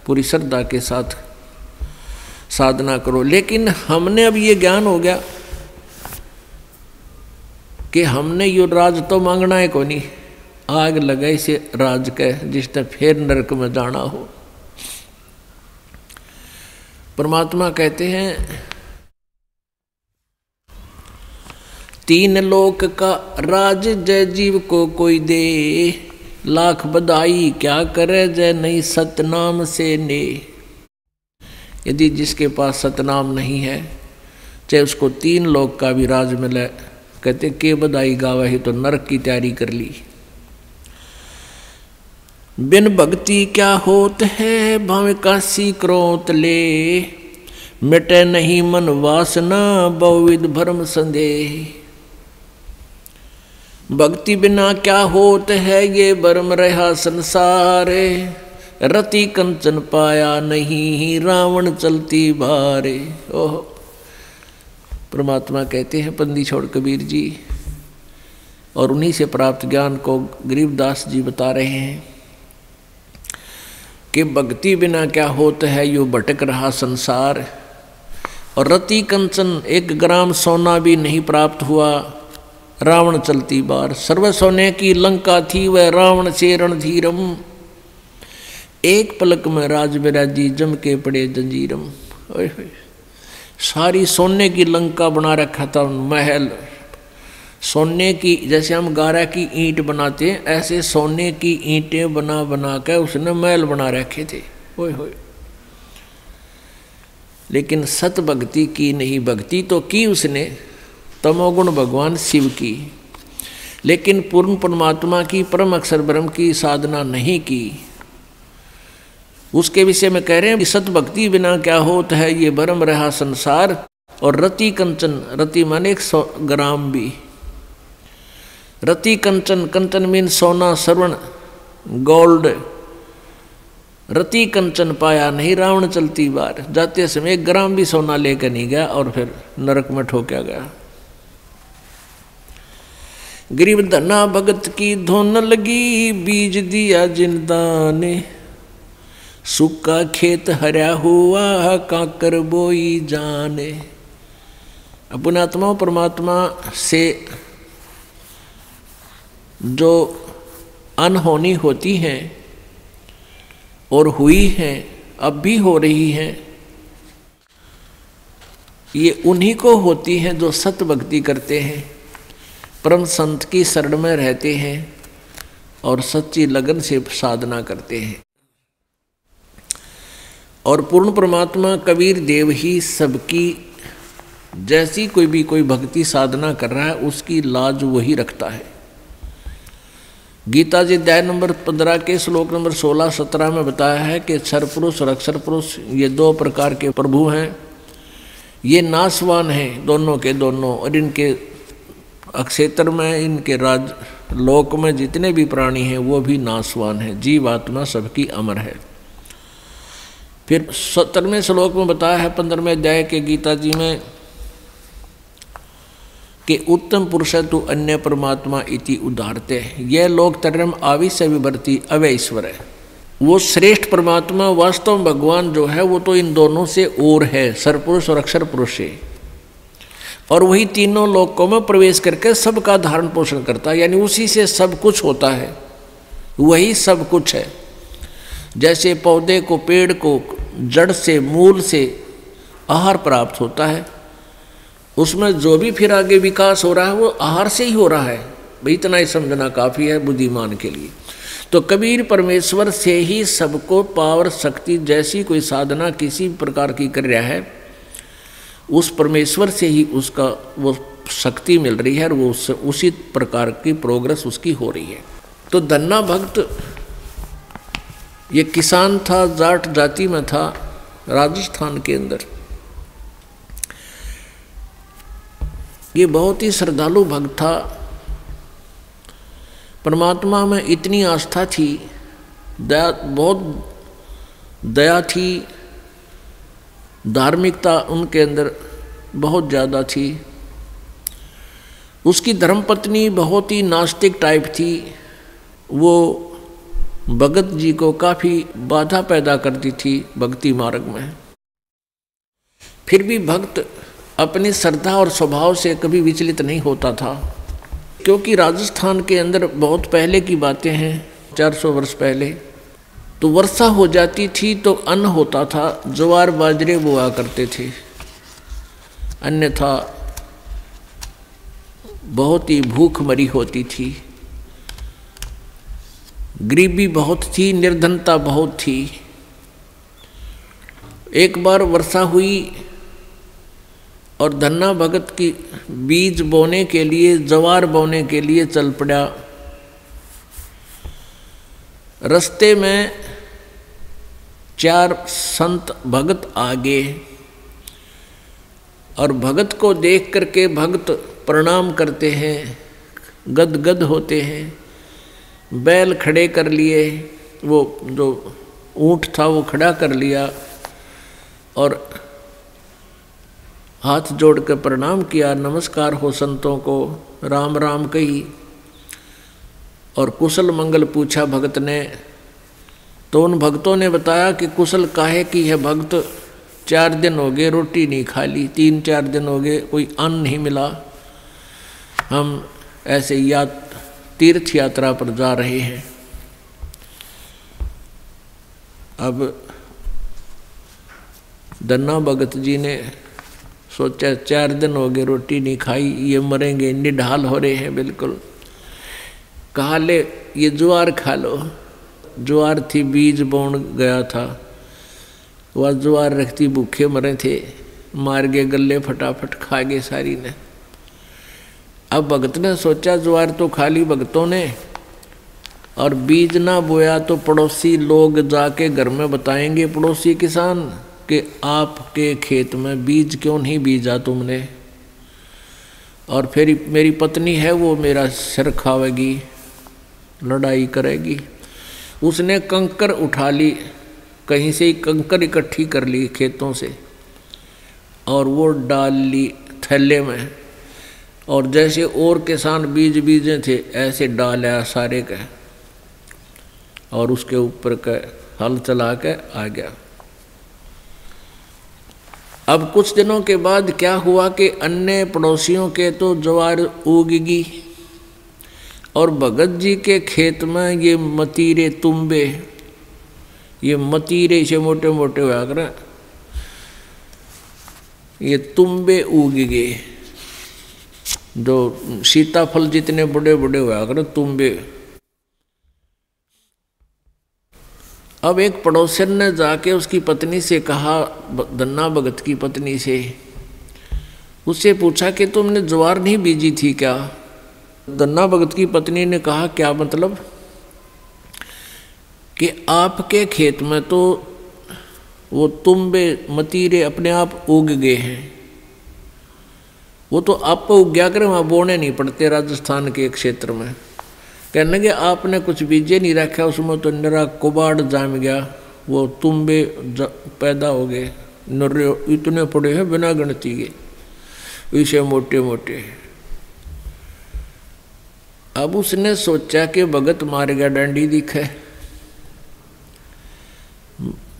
पूरी श्रद्धा के साथ साधना करो। लेकिन हमने अब ये ज्ञान हो गया कि हमने यो राज तो मांगना है कोनी, आग लगाई से राज के जिसने फिर नरक में जाना हो। परमात्मा कहते हैं, तीन लोक का राज जय जीव को कोई दे, लाख बधाई क्या करे जय नहीं सतनाम से ने। यदि जिसके पास सतनाम नहीं है, चाहे उसको तीन लोक का भी राज मिले, कहते के बधाई गावा ही तो नरक की तैयारी कर ली। बिन भक्ति क्या होत है, भावे काशी क्रोत ले, मिटे नहीं मन वासना बहुविध भ्रम संदेह। भक्ति बिना क्या होत है, ये भ्रम रहा संसार, रति कंचन पाया नहीं रावण चलती बारे। ओह, परमात्मा कहते हैं बंदी छोड़ कबीर जी, और उन्हीं से प्राप्त ज्ञान को गरीबदास जी बता रहे हैं कि भक्ति बिना क्या होता है, यो भटक रहा संसार। और रति कंचन, 1 ग्राम सोना भी नहीं प्राप्त हुआ, रावण चलती बार। सर्व सोने की लंका थी वह रावण से रणधीरम, एक पलक में राज बिराजी जम के पड़े जंजीरम। सारी सोने की लंका बना रखा था, महल सोने की, जैसे हम गारा की ईंट बनाते हैं ऐसे सोने की ईंटें बना बना कर उसने महल बना रखे थे। ओए होए, लेकिन सत भक्ति की नहीं। भक्ति तो की उसने, तमोगुण भगवान शिव की, लेकिन पूर्ण परमात्मा की, परम अक्षर ब्रह्म की साधना नहीं की। उसके विषय में कह रहे हैं कि सत भक्ति बिना क्या होता है, ये भ्रम रहा संसार। और रति कंचन, रति माने 100 ग्राम भी, रति कंचन, कंचन मीन सोना, स्वर्ण, गोल्ड। रति कंचन पाया नहीं रावण चलती बार, जाते समय 1 ग्राम भी सोना लेकर नहीं गया और फिर नरक में ठोका गया। गरीब धना भगत की धोन लगी, बीज दिया जिनदान, सूखा खेत हरा हुआ काकर बोई जाने। अपने आत्मा परमात्मा से जो अनहोनी होती हैं और हुई हैं, अब भी हो रही हैं, ये उन्हीं को होती हैं जो सत भक्ति करते हैं, परम संत की शरण में रहते हैं, और सच्ची लगन से साधना करते हैं। और पूर्ण परमात्मा कबीर देव ही सबकी, जैसी कोई भक्ति साधना कर रहा है उसकी लाज वही रखता है। गीता जी अध्याय नंबर 15 के श्लोक नंबर 16-17 में बताया है कि क्षर पुरुष और अक्षर पुरुष ये दो प्रकार के प्रभु हैं, ये नाशवान हैं दोनों के दोनों, और इनके अक्षेत्र में, इनके राज लोक में जितने भी प्राणी हैं वो भी नाशवान हैं, जीव आत्मा सबकी अमर है। फिर 17वें श्लोक में बताया है 15वें अध्याय के गीता जी में कि उत्तम पुरुष तु अन्य परमात्मा इति उदाहरते, यह लोक तरम आविश्य विभर्ति अवय ईश्वर है। वो श्रेष्ठ परमात्मा वास्तव में भगवान जो है वो तो इन दोनों से और है, सरपुरुष और अक्षर पुरुष से, और वही तीनों लोकों में प्रवेश करके सबका धारण पोषण करता है, यानी उसी से सब कुछ होता है, वही सब कुछ है। जैसे पौधे को, पेड़ को जड़ से, मूल से आहार प्राप्त होता है, उसमें जो भी फिर आगे विकास हो रहा है वो आहार से ही हो रहा है। भाई इतना ही समझना काफ़ी है बुद्धिमान के लिए। तो कबीर परमेश्वर से ही सबको पावर शक्ति, जैसी कोई साधना किसी प्रकार की कर रहा है उस परमेश्वर से ही उसका वो शक्ति मिल रही है और वो उससे उसी प्रकार की प्रोग्रेस उसकी हो रही है। तो धन्ना भक्त ये किसान था, जाट जाति में था, राजस्थान के अंदर। ये बहुत ही श्रद्धालु भक्त था, परमात्मा में इतनी आस्था थी, दया, बहुत दया थी, धार्मिकता उनके अंदर बहुत ज़्यादा थी। उसकी धर्मपत्नी बहुत ही नास्तिक टाइप थी, वो भगत जी को काफ़ी बाधा पैदा करती थी भक्ति मार्ग में। फिर भी भक्त अपनी श्रद्धा और स्वभाव से कभी विचलित नहीं होता था, क्योंकि राजस्थान के अंदर बहुत पहले की बातें हैं, 400 वर्ष पहले, तो वर्षा हो जाती थी तो अन्न होता था, ज्वार बाजरे बोआ करते थे, अन्यथा बहुत ही भूख मरी होती थी, गरीबी बहुत थी, निर्धनता बहुत थी। एक बार वर्षा हुई और धन्ना भगत की बीज बोने के लिए, ज्वार बोने के लिए चल पड़ा। रास्ते में 4 संत भगत आगे, और भगत को देख करके भगत प्रणाम करते हैं, गदगद होते हैं, बैल खड़े कर लिए, वो जो ऊँट था वो खड़ा कर लिया और हाथ जोड़ कर प्रणाम किया, नमस्कार हो संतों को, राम राम कही और कुशल मंगल पूछा भगत ने। तो उन भक्तों ने बताया कि कुशल काहे की है भगत, 4 दिन हो गए रोटी नहीं खा ली, 3-4 दिन हो गए कोई अन्न नहीं मिला, हम ऐसे तीर्थ यात्रा पर जा रहे हैं। अब धन्ना भगत जी ने सोचा 4 दिन हो गए रोटी नहीं खाई, ये मरेंगे, निढाल हो रहे हैं बिल्कुल। कहा ले ये ज्वार खा लो। ज्वार थी, बीज बोन गया था, वह ज्वार रखती भूखे मरे थे, मार गए गले, फटाफट खा गए सारी ने। अब भगत ने सोचा ज्वार तो खा ली भगतों ने, और बीज ना बोया तो पड़ोसी लोग जाके घर में बताएंगे, पड़ोसी किसान, कि आपके खेत में बीज क्यों नहीं बीजा तुमने, और फिर मेरी पत्नी है वो मेरा सिर खावेगी, लड़ाई करेगी। उसने कंकर उठा ली, कहीं से ही कंकर इकट्ठी कर ली खेतों से, और वो डाल ली थैले में, और जैसे और किसान बीज बीजे थे ऐसे डाला सारे का, और उसके ऊपर का हल चला के आ गया। अब कुछ दिनों के बाद क्या हुआ कि अन्य पड़ोसियों के तो ज्वार उगगी, और भगत जी के खेत में ये मतीरे तुम्बे, ये मतीरे से मोटे मोटे हुआ कर, ये तुम्बे उग गए, जो सीताफल जितने बड़े बड़े हुआ कर तुम्बे। अब एक पड़ोसन ने जाके उसकी पत्नी से कहा, धन्ना भगत की पत्नी से, उससे पूछा कि तुमने ज्वार नहीं बीजी थी क्या? धन्ना भगत की पत्नी ने कहा, क्या मतलब? कि आपके खेत में तो वो तुम्बे मतीरे अपने आप उग गए हैं, वो तो आप उग गया करें, वहाँ बोने नहीं पड़ते राजस्थान के क्षेत्र में। कहने लगे आपने कुछ बीजे नहीं रखा, उसमें तो निरा कुबाड़ जाम गया, वो तुम्बे पैदा हो गए, नर्रे इतने पड़े हैं बिना गिनती के, इसे मोटे मोटे। अब उसने सोचा कि भगत मार गया डंडी दिखे।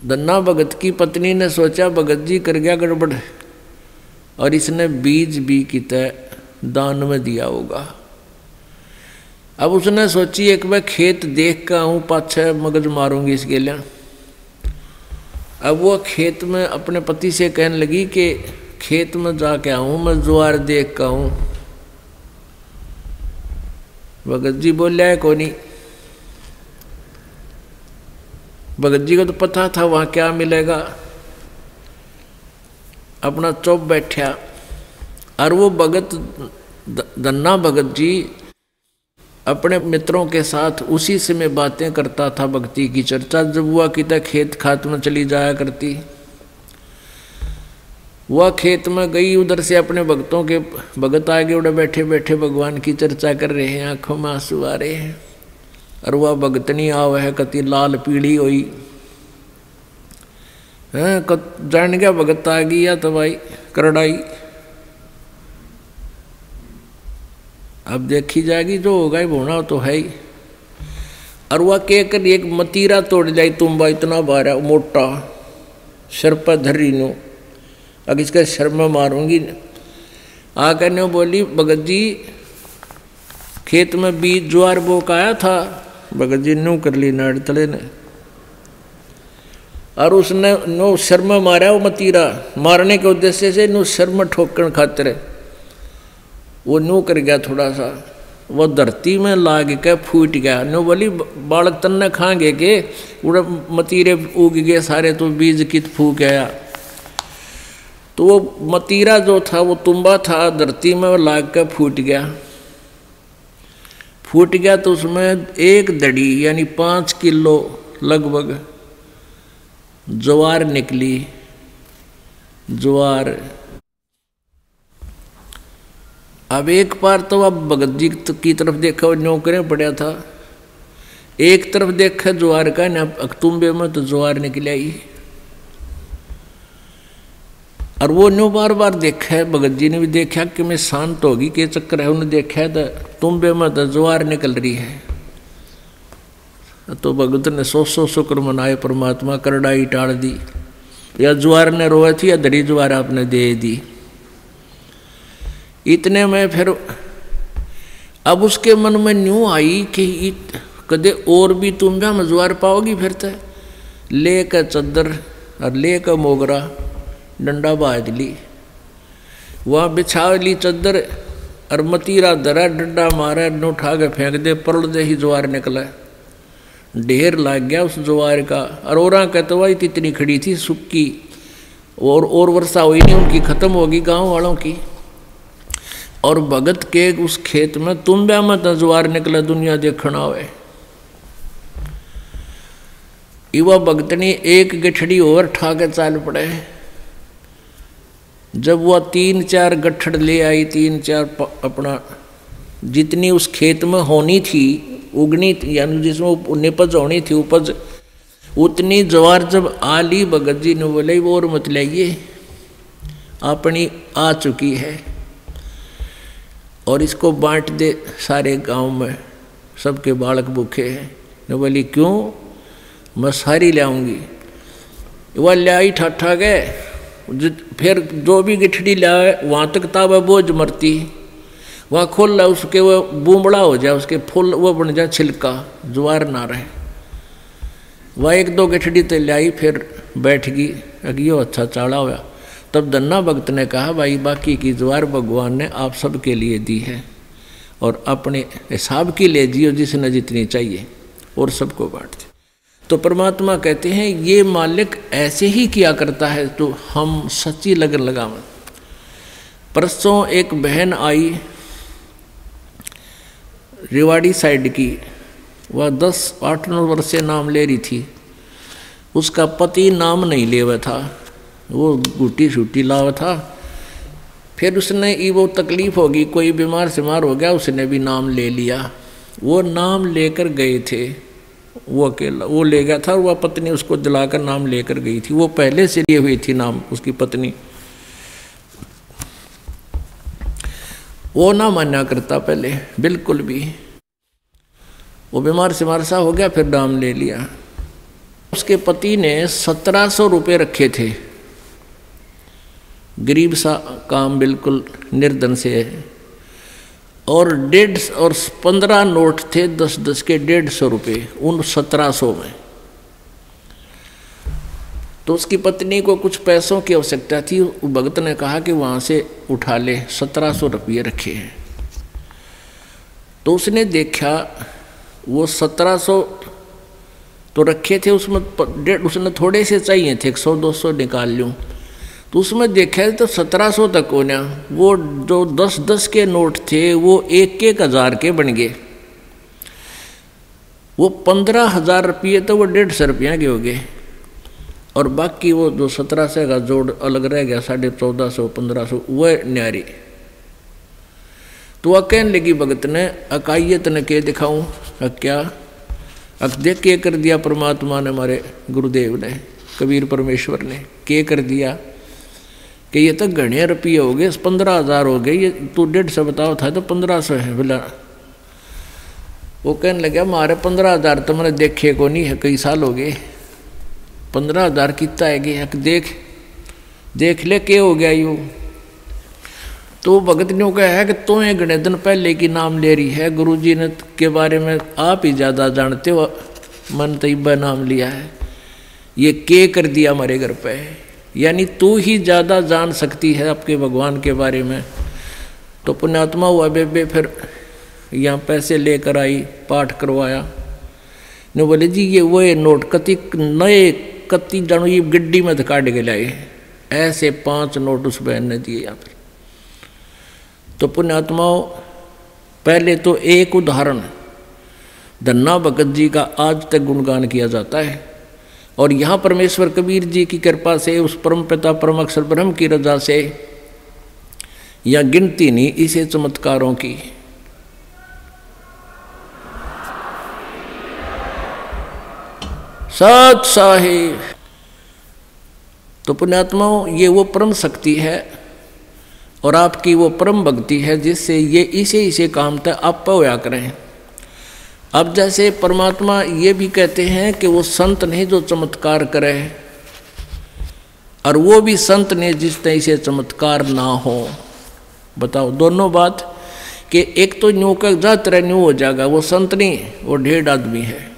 धन्ना भगत की पत्नी ने सोचा भगत जी कर गया गड़बड़, और इसने बीज भी कितने दान में दिया होगा। अब उसने सोची एक बार खेत देख कर आऊँ, पाछे मगज मारूंगी इसके लिए। अब वो खेत में अपने पति से कहने लगी कि खेत में जाके आऊँ, मैं ज्वार देख कर आऊँ। भगत जी बोलिया है कोनी। भगत जी को तो पता था वहाँ क्या मिलेगा, अपना चुप बैठा। और वो भगत धन्ना भगत जी अपने मित्रों के साथ उसी समय बातें करता था, भक्ति की चर्चा जब हुआ कि तक खेत खात में चली जाया करती। वह खेत में गई, उधर से अपने भक्तों के भगत आगे उड़े बैठे बैठे भगवान की चर्चा कर रहे हैं, आंखों में आंसू आ रहे हैं। और वह भगतनी आव है कति लाल पीड़ी हुई है, जान गया भगत आ गई या तो भाई करड़ाई। अब देखी जाएगी, जो होगा ही होना तो है ही। और वह कहकर एक मतीरा तोड़ जाई, तुम्बा इतना बारा मोटा सर पर धरी नो, अब इसका सर में मारूंगी। आकर ने बोली भगत जी खेत में बीज ज्वार बो का आया था। भगत जी नो कर ली नाड़ तले ने, और उसने नो सर में मारा। वो मतीरा मारने के उद्देश्य से नो सर में ठोकन खातिर वो नो कर गया थोड़ा सा, वो धरती में लाग के फूट गया। नो बोली बालक तन्ने खाएंगे के उड़ा मतीरे उग गए सारे, तो बीज कित फूक गया। तो वो मतीरा जो था वो तुम्बा था, धरती में लाग के फूट गया। फूट गया तो उसमें एक दड़ी यानी 5 किलो लगभग ज्वार निकली। ज्वार अब एक बार तो अब भगत जी की तरफ देखा, वो नौकरें पड़ा था, एक तरफ देखा ज्वार का ना, अक्तुम्बे में तो ज्वार निकल आई। और वो न्यू बार बार देखा है, भगत जी ने भी देखा कि मैं शांत होगी के चक्कर है, उन्हें देखा तो तुम्बे में तो ज्वार निकल रही है। तो भगत ने 100 शुक्र मनाए, परमात्मा करड़ाई टाल दी, या ज्वार ने रोए थी या दरी ज्वार आपने दे दी। इतने में फिर अब उसके मन में न्यू आई कि कदे और भी तुम भी हम ज्वार पाओगी। फिर तो ले कर चद्दर और ले कर मोगरा डंडा बाज ली, वहाँ बिछा ली चद्दर और मतीरा दरा डंडा मारा, न उठा के फेंक दे, परल दे ही ज्वार निकला। ढेर लग गया उस ज्वार का। और औरा कहते वही इतनी खड़ी थी सुक्की, और वर्षा हुई नहीं, उनकी खत्म होगी गांव वालों की। और भगत के उस खेत में तुम्बा में तो ज्वार निकला, दुनिया देखना हुए। युवा भगतनी एक गठड़ी और ठा के चाल पड़े। जब वह 3-4 गठड़ ले आई, 3-4 अपना जितनी उस खेत में होनी थी, उगनी थी, यानी जिसमें निपज होनी थी उपज, उतनी ज्वार जब आ ली, भगत जी ने बोले वो और मत लाइए, अपनी आ चुकी है और इसको बांट दे सारे गांव में, सबके बालक भूखे हैं। ने बोली क्यों, मैं सारी ले आऊँगी। वह ले आई ठाठा गए, फिर जो भी गिठड़ी लाए वहाँ तक ताबा बोझ मरती, वहाँ खोल ला उसके वो बूमड़ा हो जाए, उसके फूल वो बन जाए छिलका, ज्वार ना रहे। वह 1-2 गिठड़ी तो लाई, फिर बैठ गई, अगियो अच्छा चाड़ा हुआ। तब धन्ना भक्त ने कहा भाई बाकी की ज्वार भगवान ने आप सबके लिए दी है, और अपने हिसाब की ले जियो जिसने जितनी चाहिए, और सबको बांट दी। तो परमात्मा कहते हैं ये मालिक ऐसे ही किया करता है, तो हम सच्ची लगन लगावें। परसों एक बहन आई रेवाड़ी साइड की, वह 10-8-9 वर्ष से नाम ले रही थी। उसका पति नाम नहीं ले हुआ था, वो गुटी छुट्टी लावा था। फिर उसने ये वो तकलीफ होगी, कोई बीमार सिमार हो गया, उसने भी नाम ले लिया। वो नाम लेकर गए थे, वो अकेला वो ले गया था, और वह पत्नी उसको दिलाकर नाम लेकर गई थी। वो पहले से लिए हुई थी नाम, उसकी पत्नी। वो ना माना करता पहले बिल्कुल भी। वो बीमार सिमार सा हो गया, फिर नाम ले लिया। उसके पति ने 1700 रुपये रखे थे, गरीब सा काम, बिल्कुल निर्धन से है। और 15 नोट थे 10-10 के 150 रुपये उन 1700 में। तो उसकी पत्नी को कुछ पैसों की आवश्यकता थी। भगत ने कहा कि वहाँ से उठा ले, 1700 रुपये रखे हैं। तो उसने देखा वो 1700 तो रखे थे, उसमें उसने थोड़े से चाहिए थे, 100-200 निकाल लूँ। तो उसमें देखा तो 1700 तक होना। वो जो 10-10 के नोट थे वो 1-1 हज़ार के बन गए। वो 15,000 रुपये तो वो 150 रुपया के हो गए, और बाकी वो जो 1700 का जोड़ अलग रह गया, 1450-1500, वह न्यारी। तो वह कहने लगी भगत ने, अकाइयत ने के दिखाऊं, क्या देख के कर दिया परमात्मा ने, हमारे गुरुदेव ने, कबीर परमेश्वर ने के कर दिया कि ये तो घने रुपये हो गए, 15,000 हो गए, ये तू 150 बताओ था तो 1500 है बोला। वो कहने लगा हमारे 15,000 तो मैंने देखे को नहीं है, कई साल हो गए, 15,000 कितना है गया, देख ले के हो गया यूँ। तो भगत ने कहा है कि तुम्हें घने दिन पहले की नाम ले रही है, गुरुजी ने के बारे में आप ही ज़्यादा जानते हो, मन तैयबा नाम लिया है, ये के कर दिया हमारे घर पे, यानी तू ही ज़्यादा जान सकती है आपके भगवान के बारे में। तो पुण्यात्मा हुआ बेबे फिर यहाँ पैसे लेकर आई, पाठ करवाया। ने बोले जी ये वो नोट कति जानो ये गड्डी में काट के लाए, ऐसे 5 नोट उस बहन ने दिए यहाँ पर। तो पुण्यात्माओं, पहले तो एक उदाहरण धन्ना भगत जी का आज तक गुणगान किया जाता है, और यहाँ परमेश्वर कबीर जी की कृपा से, उस परम पिता परम अक्षर ब्रह्म की रजा से, या गिनती नहीं इसे चमत्कारों की। सत साहिब। तो पुण्यात्माओं, ये वो परम शक्ति है और आपकी वो परम भक्ति है जिससे ये इसे काम तक आप होया करें। अब जैसे परमात्मा ये भी कहते हैं कि वो संत नहीं जो चमत्कार करे, और वो भी संत नहीं जिस तरह से चमत्कार ना हो। बताओ दोनों बात, कि एक तो न्यू का जात रह न्यू हो जाएगा, वो संत नहीं, वो ढेर आदमी है।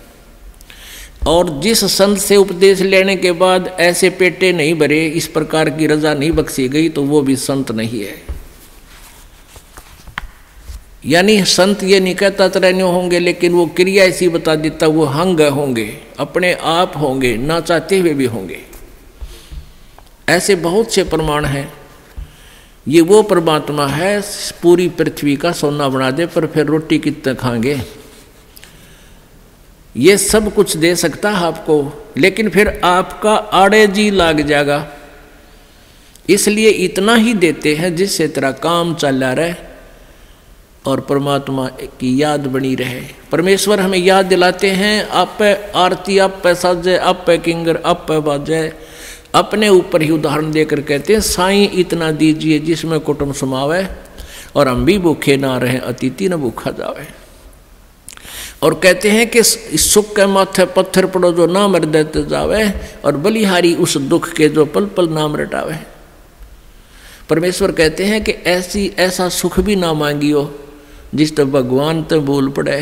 और जिस संत से उपदेश लेने के बाद ऐसे पेटे नहीं भरे, इस प्रकार की रजा नहीं बख्शी गई, तो वो भी संत नहीं है। यानी संत ये नहीं कहता तरह होंगे, लेकिन वो क्रिया ऐसी बता देता, वो हंग होंगे, अपने आप होंगे, ना चाहते हुए भी होंगे। ऐसे बहुत से प्रमाण हैं। ये वो परमात्मा है पूरी पृथ्वी का सोना बना दे, पर फिर रोटी कितने खाएंगे। ये सब कुछ दे सकता है आपको, लेकिन फिर आपका आड़े जी लाग जाएगा। इसलिए इतना ही देते हैं जिससे तेरा काम चला रहे और परमात्मा की याद बनी रहे। परमेश्वर हमें याद दिलाते हैं, आप पे आरती, आप पे साजे, आप पे किंगर, आप पे बाजे। अपने ऊपर ही उदाहरण देकर कहते हैं, साईं इतना दीजिए जिसमें कुटुंब समावे, और हम भी भूखे ना रहें, अतिथि न भूखा जावे। और कहते हैं कि इस सुख के माथे पत्थर पड़ो जो नाम हृदय जावे, और बलिहारी उस दुख के जो पल पल नाम रटावे। परमेश्वर कहते हैं कि ऐसा सुख भी ना मांगियो जिस तो भगवान तो भूल पड़े।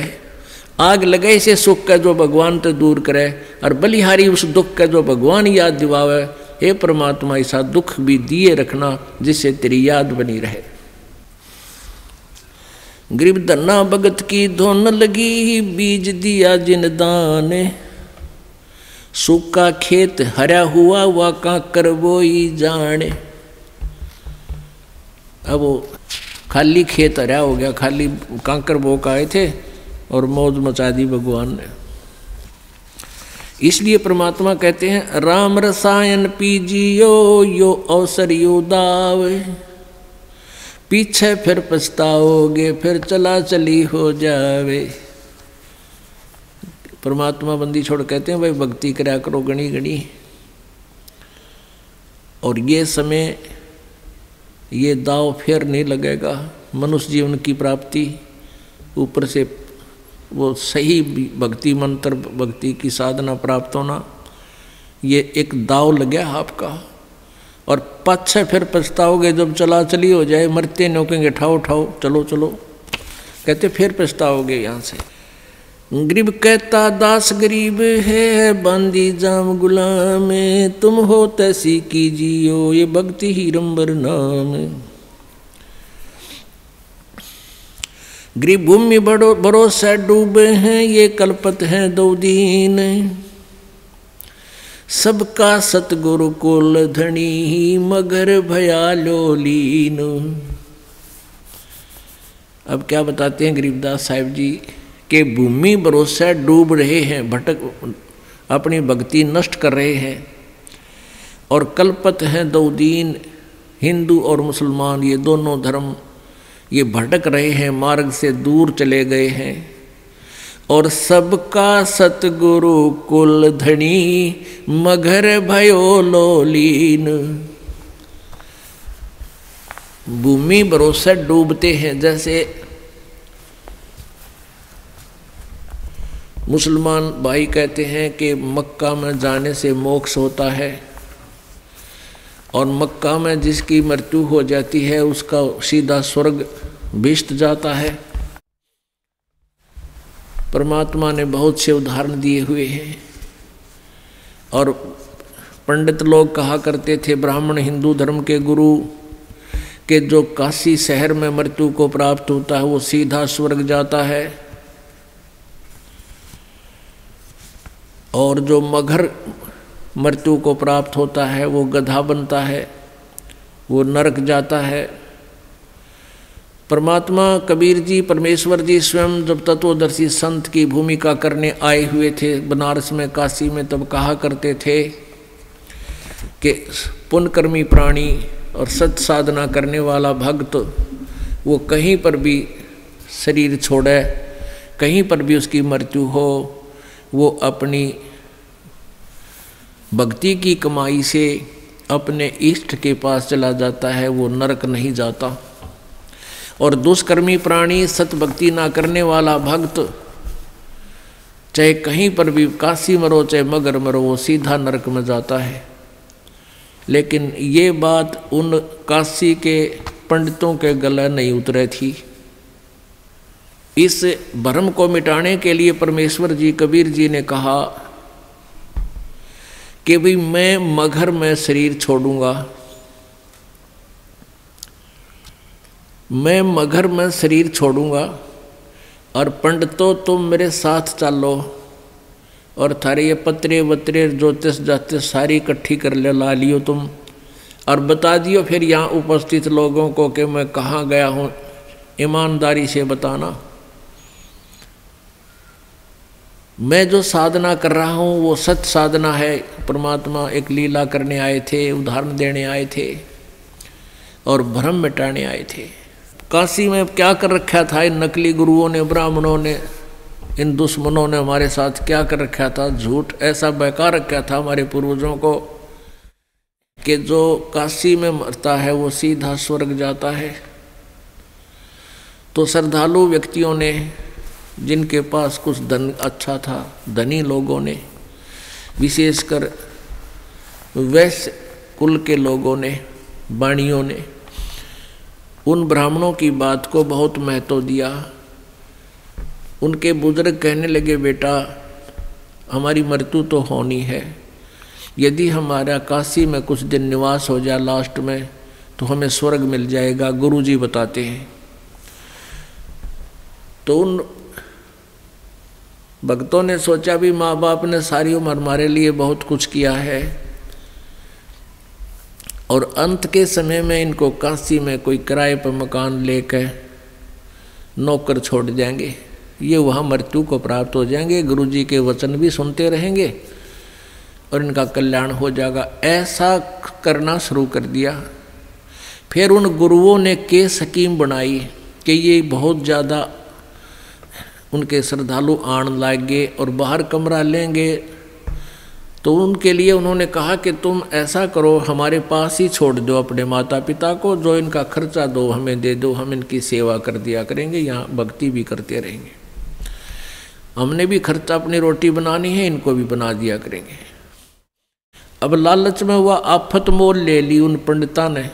आग लगे से सुख का जो भगवान तो दूर करे, और बलिहारी उस दुख का जो भगवान याद दिवावे। हे परमात्मा, ऐसा दुख भी दिए रखना जिससे तेरी याद बनी रहे। गरीब धन्ना भगत की धुन लगी, बीज दिया जिन दाने, सूखा खेत हरा हुआ वा काकर बोई जाने। अब वो खाली खेत हरा हो गया, खाली कांकर बो का आए थे और मौज मचा दी भगवान ने। इसलिए परमात्मा कहते हैं राम रसायन पीजियो यो अवसर यो दावे, पीछे फिर पछताओगे फिर चला चली हो जावे। परमात्मा बंदी छोड़ कहते हैं भाई भक्ति करा करो गणी गणी, और ये समय ये दाव फिर नहीं लगेगा। मनुष्य जीवन की प्राप्ति, ऊपर से वो सही भक्ति मंत्र भक्ति की साधना प्राप्त होना, ये एक दाव लग गया आपका। और पाछे फिर पछताओगे जब चला चली हो जाए, मरते नौकेंगे ठाओ ठाओ चलो चलो, कहते फिर पछताओगे यहाँ से। गरीब कहता दास गरीब है बांदी जाम गुलाम, तुम हो तैसी कीजियो ये भक्ति ही रंबर नाम। गरीब भूमि बड़ो भरोसा डूबे हैं ये कल्पत हैं दो दीन, सबका सतगुरु कुल धनी मगर भयालो लीन। अब क्या बताते हैं गरीबदास साहिब जी के भूमि भरोसा डूब रहे हैं, भटक अपनी भक्ति नष्ट कर रहे हैं, और कल्पत हैं दो दीन, हिंदू और मुसलमान ये दोनों धर्म ये भटक रहे हैं, मार्ग से दूर चले गए हैं। और सबका सतगुरु कुल धनी मगर भयो लोलीन। भूमि भरोसा डूबते हैं, जैसे मुसलमान भाई कहते हैं कि मक्का में जाने से मोक्ष होता है, और मक्का में जिसकी मृत्यु हो जाती है उसका सीधा स्वर्ग भिष्ट जाता है। परमात्मा ने बहुत से उदाहरण दिए हुए हैं, और पंडित लोग कहा करते थे ब्राह्मण हिंदू धर्म के गुरु कि जो काशी शहर में मृत्यु को प्राप्त होता है वो सीधा स्वर्ग जाता है, और जो मगर मृत्यु को प्राप्त होता है वो गधा बनता है, वो नरक जाता है। परमात्मा कबीर जी परमेश्वर जी स्वयं जब तत्वदर्शी संत की भूमिका करने आए हुए थे बनारस में काशी में, तब कहा करते थे कि पुण्यकर्मी प्राणी और सत साधना करने वाला भक्त वो कहीं पर भी शरीर छोड़े, कहीं पर भी उसकी मृत्यु हो, वो अपनी भक्ति की कमाई से अपने इष्ट के पास चला जाता है, वो नरक नहीं जाता। और दुष्कर्मी प्राणी सत भक्ति ना करने वाला भक्त चाहे कहीं पर भी काशी मरो चाहे मगर मरो वो सीधा नरक में जाता है। लेकिन ये बात उन काशी के पंडितों के गले नहीं उतरे थी। इस भ्रम को मिटाने के लिए परमेश्वर जी कबीर जी ने कहा कि भाई मैं मगर में शरीर छोड़ूंगा, मैं मगर में शरीर छोड़ूंगा, और पंडितों तुम मेरे साथ चलो और थारे ये पत्रे वत्रे ज्योतिष जातिष सारी इकट्ठी कर ला लियो तुम, और बता दियो फिर यहाँ उपस्थित लोगों को कि मैं कहाँ गया हूँ, ईमानदारी से बताना। मैं जो साधना कर रहा हूँ वो सत साधना है। परमात्मा एक लीला करने आए थे, उदाहरण देने आए थे और भ्रम मिटाने आए थे। काशी में क्या कर रखा था इन नकली गुरुओं ने, ब्राह्मणों ने, इन दुश्मनों ने हमारे साथ क्या कर रखा था, झूठ ऐसा बहका रखा था हमारे पूर्वजों को कि जो काशी में मरता है वो सीधा स्वर्ग जाता है। तो श्रद्धालु व्यक्तियों ने, जिनके पास कुछ धन अच्छा था, धनी लोगों ने, विशेषकर वैश्य कुल के लोगों ने, वाणियों ने, उन ब्राह्मणों की बात को बहुत महत्व दिया। उनके बुजुर्ग कहने लगे बेटा हमारी मृत्यु तो होनी है, यदि हमारा काशी में कुछ दिन निवास हो जाए लास्ट में तो हमें स्वर्ग मिल जाएगा, गुरुजी बताते हैं। तो उन भक्तों ने सोचा भी माँ बाप ने सारी उम्र हमारे लिए बहुत कुछ किया है और अंत के समय में इनको काशी में कोई किराए पर मकान लेकर नौकर छोड़ जाएंगे, ये वहाँ मृत्यु को प्राप्त हो जाएंगे, गुरुजी के वचन भी सुनते रहेंगे और इनका कल्याण हो जाएगा। ऐसा करना शुरू कर दिया। फिर उन गुरुओं ने के स्कीम बनाई कि ये बहुत ज़्यादा उनके श्रद्धालु आने लगे और बाहर कमरा लेंगे, तो उनके लिए उन्होंने कहा कि तुम ऐसा करो, हमारे पास ही छोड़ दो अपने माता पिता को, जो इनका खर्चा दो हमें दे दो, हम इनकी सेवा कर दिया करेंगे, यहाँ भक्ति भी करते रहेंगे, हमने भी खर्चा अपनी रोटी बनानी है, इनको भी बना दिया करेंगे। अब लालच में हुआ आफत मोल ले ली उन पंडिता ने